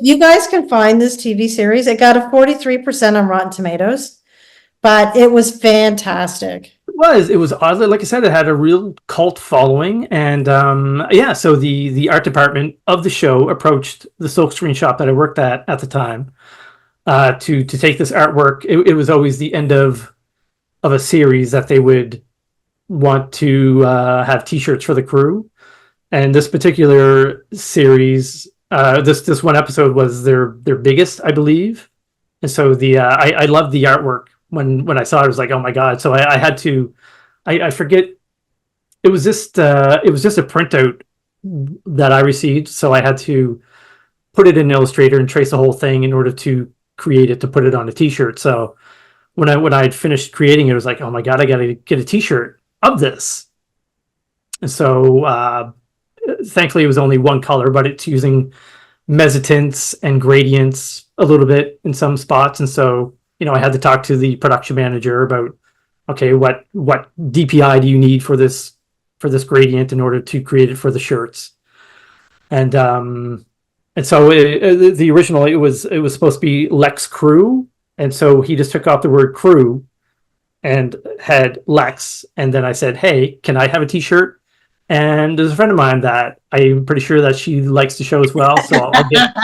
you guys can find this TV series, it got a 43% on Rotten Tomatoes, but it was fantastic. It was oddly, like I said, it had a real cult following, and so the art department of the show approached the silk screen shop that I worked at the time to take this artwork. It was always the end of a series that they would want to have T-shirts for the crew, and this particular series, this one episode was their biggest, I believe, and so I loved the artwork. When I saw it, I was like, oh my God. So I had to, I forget, it was just a printout that I received. So I had to put it in Illustrator and trace the whole thing in order to create it, to put it on a t-shirt. So when I had finished creating it, I was like, oh my God, I got to get a t-shirt of this. And so thankfully it was only one color, but it's using mezzotints and gradients a little bit in some spots. And so, I had to talk to the production manager about, okay, what DPI do you need for this gradient in order to create it for the shirts? And so the original, it was supposed to be Lex Crew, and so he just took out the word crew and had Lex, and then I said, hey, can I have a t-shirt? And there's a friend of mine that I'm pretty sure that she likes the show as well, so I'll get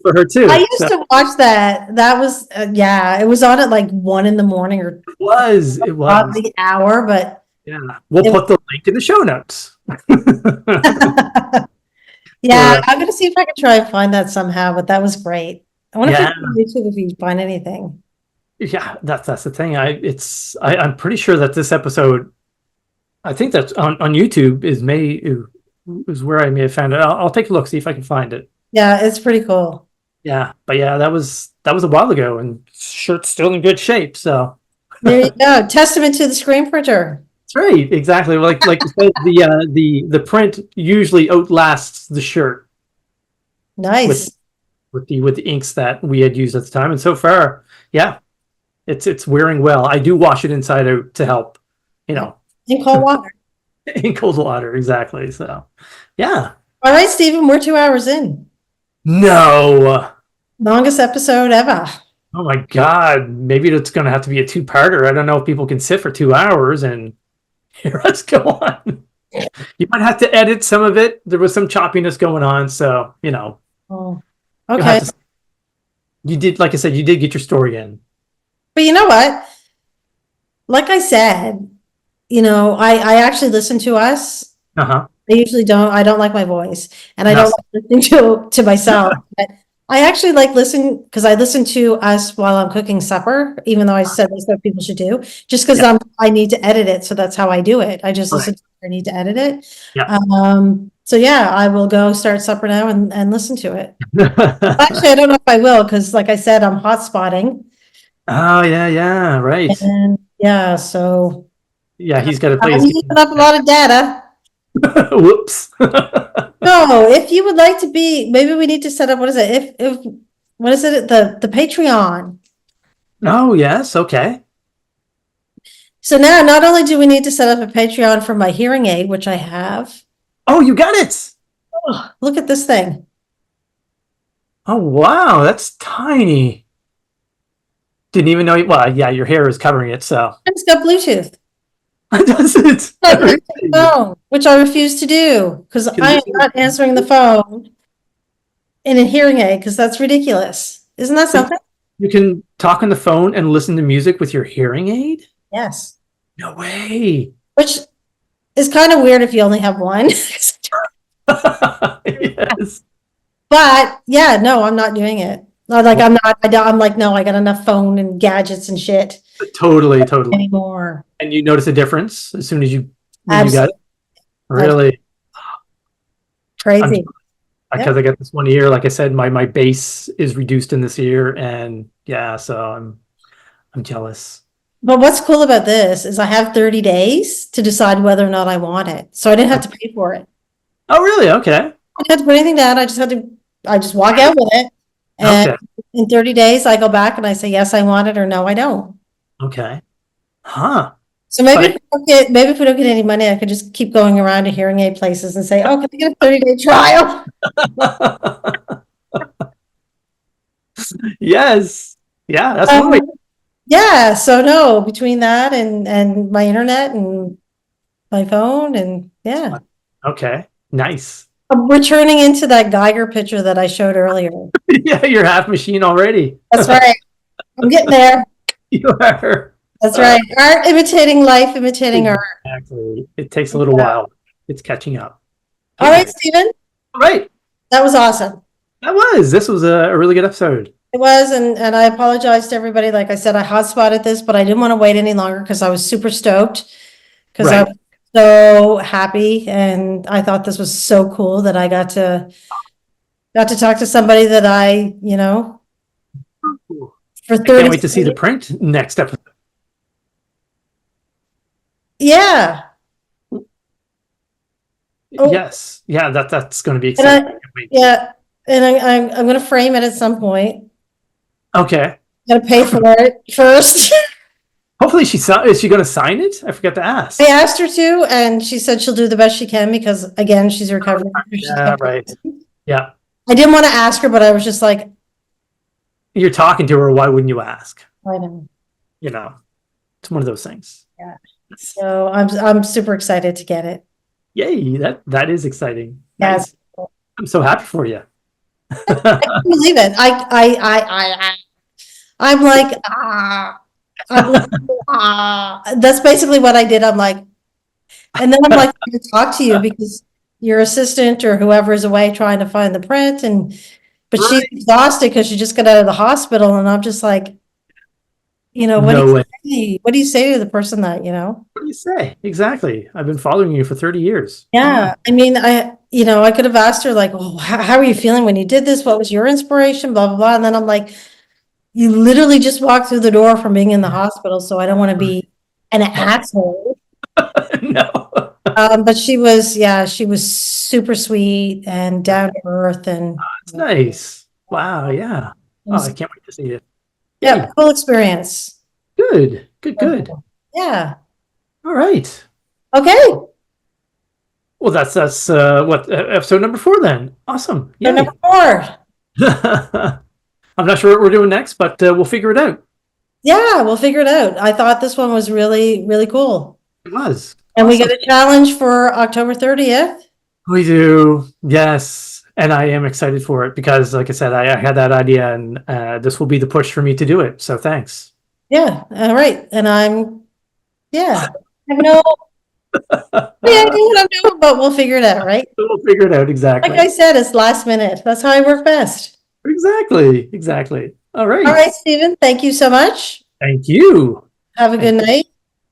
for her too. I used to watch that. That was, yeah, it was on at like 1 in the morning or It was. the hour, but Yeah. We'll put the link in the show notes. yeah, I'm gonna see if I can try and find that somehow, but that was great. I wonder if it's on YouTube if you find anything. Yeah, that's the thing. I'm pretty sure that this episode, I think that's on YouTube is where I may have found it. I'll take a look, see if I can find it. Yeah, it's pretty cool. Yeah, but yeah, that was a while ago, and shirt's still in good shape. So There you go. Testament to the screen printer. that's right, exactly. Like you said, the print usually outlasts the shirt Nice. with the inks that we had used at the time, and so far, yeah, it's wearing well. I do wash it inside out to help, In cold water. in cold water, exactly. So, yeah. All right, Stephen, we're 2 hours in. No. Longest episode ever. Oh my God. Maybe it's going to have to be a two-parter. I don't know if people can sit for 2 hours and hear us go on. You might have to edit some of it. There was some choppiness going on. So, Oh, you'll okay. have to- you did, like I said, you did get your story in. But you know what? Like I said, I actually listen to us. Uh-huh. I don't like my voice, and I Yes. don't like listening to myself. But I actually like because I listen to us while I'm cooking supper, even though I said that's what people should do, just because I need to edit it. So that's how I do it. I just listen to it. I need to edit it. Yeah. So yeah, I will go start supper now and listen to it. Actually, I don't know if I will, because like I said, I'm hotspotting. Oh, yeah, right. And yeah, so Yeah, he's got to play I'm his using up a lot of data. Whoops. No, if you would like to be, maybe we need to set up, what is it? What is it? The Patreon. Oh, yes. Okay. So now not only do we need to set up a Patreon for my hearing aid, which I have. Oh, you got it. Oh, look at this thing. Oh, wow. That's tiny. Didn't even know. Well, yeah, your hair is covering it, so. It's got Bluetooth. Does it? Like the phone, which I refuse to do because I am not answering the phone in a hearing aid because that's ridiculous. Isn't that something? You can talk on the phone and listen to music with your hearing aid? Yes. No way. Which is kind of weird if you only have one. Yes. But yeah, no, I'm not doing it. I'm like, no, I got enough phone and gadgets and shit Totally. anymore. And you notice a difference as soon as you got it? Absolutely. Really? Crazy. Because I got this one ear, like I said, my bass is reduced in this ear, and yeah, so I'm jealous. But what's cool about this is I have 30 days to decide whether or not I want it. So I didn't have to pay for it. Oh, really? Okay. I didn't have to put anything down. I just walk out with it. And Okay. in 30 days, I go back and I say, yes, I want it, or no, I don't. Okay. Huh. So maybe if we don't get any money, I could just keep going around to hearing aid places and say, oh, can I get a 30-day trial? Yes. Yeah, that's one way. Yeah, so no, between that and my internet and my phone and yeah. Okay. Nice. I'm returning into that Geiger picture that I showed earlier. Yeah, you're half machine already. That's right. I'm getting there. You are. That's right. Art imitating life, imitating art. Exactly. It takes a little while. It's catching up. All right, Stephen. All right. That was awesome. This was a really good episode. It was, and I apologize to everybody. Like I said, I hotspotted this, but I didn't want to wait any longer because I was super stoked because I Right. was so happy and I thought this was so cool that I got to talk to somebody that I, for I 30 can't wait to see the print next episode. Yeah. Oh. Yes. Yeah, that's going to be And exciting. yeah. And I'm going to frame it at some point. Okay. Got to pay for it first. Hopefully is she going to sign it? I forgot to ask. I asked her to, and she said she'll do the best she can because, again, she's recovering. Yeah, right. Yeah. I didn't want to ask her, but I was just like, You're talking to her. Why wouldn't you ask? I know. It's one of those things. Yeah. So I'm super excited to get it. Yay. That is exciting. Yes. Nice. I'm so happy for you. Believe it. I'm like, ah, I'm like, ah. That's basically what I did. I'm like, and then I'm like, I'm going to talk to you because your assistant or whoever is away trying to find the print, but she's Right. exhausted because she just got out of the hospital, and I'm just like, what No do way. you say? What do you say to the person that? What do you say? Exactly. I've been following you for 30 years. Yeah, I mean, I could have asked her like, "Oh, how are you feeling when you did this? What was your inspiration?" Blah blah blah, and then I'm like, "You literally just walked through the door from being in the hospital, so I don't want to be an asshole." No. But she was super sweet and down to earth, and It's nice. Wow. Yeah. it Oh, I was, can't wait to see it. yeah, Yay. cool experience. Good. Good. Good. Yeah. All right. Okay. Well, that's what episode number 4 then. Awesome. So Yay. number 4. I'm not sure what we're doing next, but we'll figure it out. Yeah, we'll figure it out. I thought this one was really, really cool. It was. And we Awesome. get a challenge for October 30th. We do. Yes. And I am excited for it because, like I said, I had that idea and this will be the push for me to do it. So thanks. Yeah. All right. And I have no idea what I'm doing, but we'll figure it out, right? We'll figure it out. Exactly. Like I said, it's last minute. That's how I work best. Exactly. Exactly. All right. All right, Stephen. Thank you so much. Thank you. Have a good night.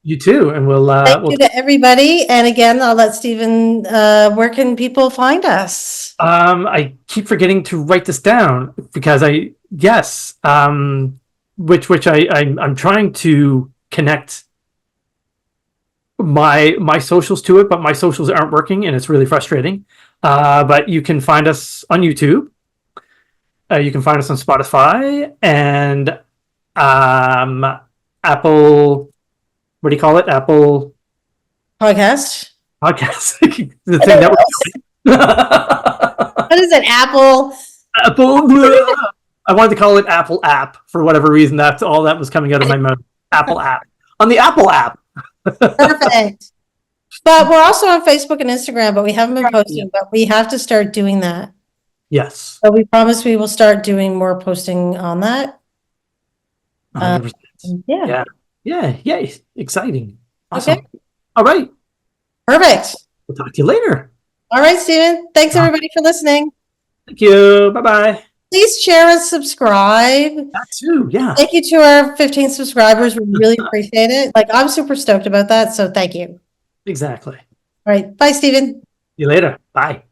You too. And we'll, Thank you to everybody. And again, I'll let Stephen, where can people find us? I keep forgetting to write this down because I'm trying to connect my socials to it, but my socials aren't working and it's really frustrating. But you can find us on YouTube. You can find us on Spotify and Apple. What do you call it? Apple Podcast. The thing that What is it? Apple. Apple. I wanted to call it Apple App for whatever reason. That's all that was coming out of my mouth. Apple App. On the Apple app. Perfect. But we're also on Facebook and Instagram, but we haven't been posting, but we have to start doing that. Yes. So we promise we will start doing more posting on that. 100%. Yeah. Yeah. Yay. Exciting. Awesome. Okay. All right. Perfect. We'll talk to you later. All right, Stephen. Thanks everybody for listening. Thank you. Bye-bye. Please share and subscribe. That too. Yeah. Thank you to our 15 subscribers. We really appreciate it. Like, I'm super stoked about that. So thank you. Exactly. All right. Bye, Stephen. See you later. Bye.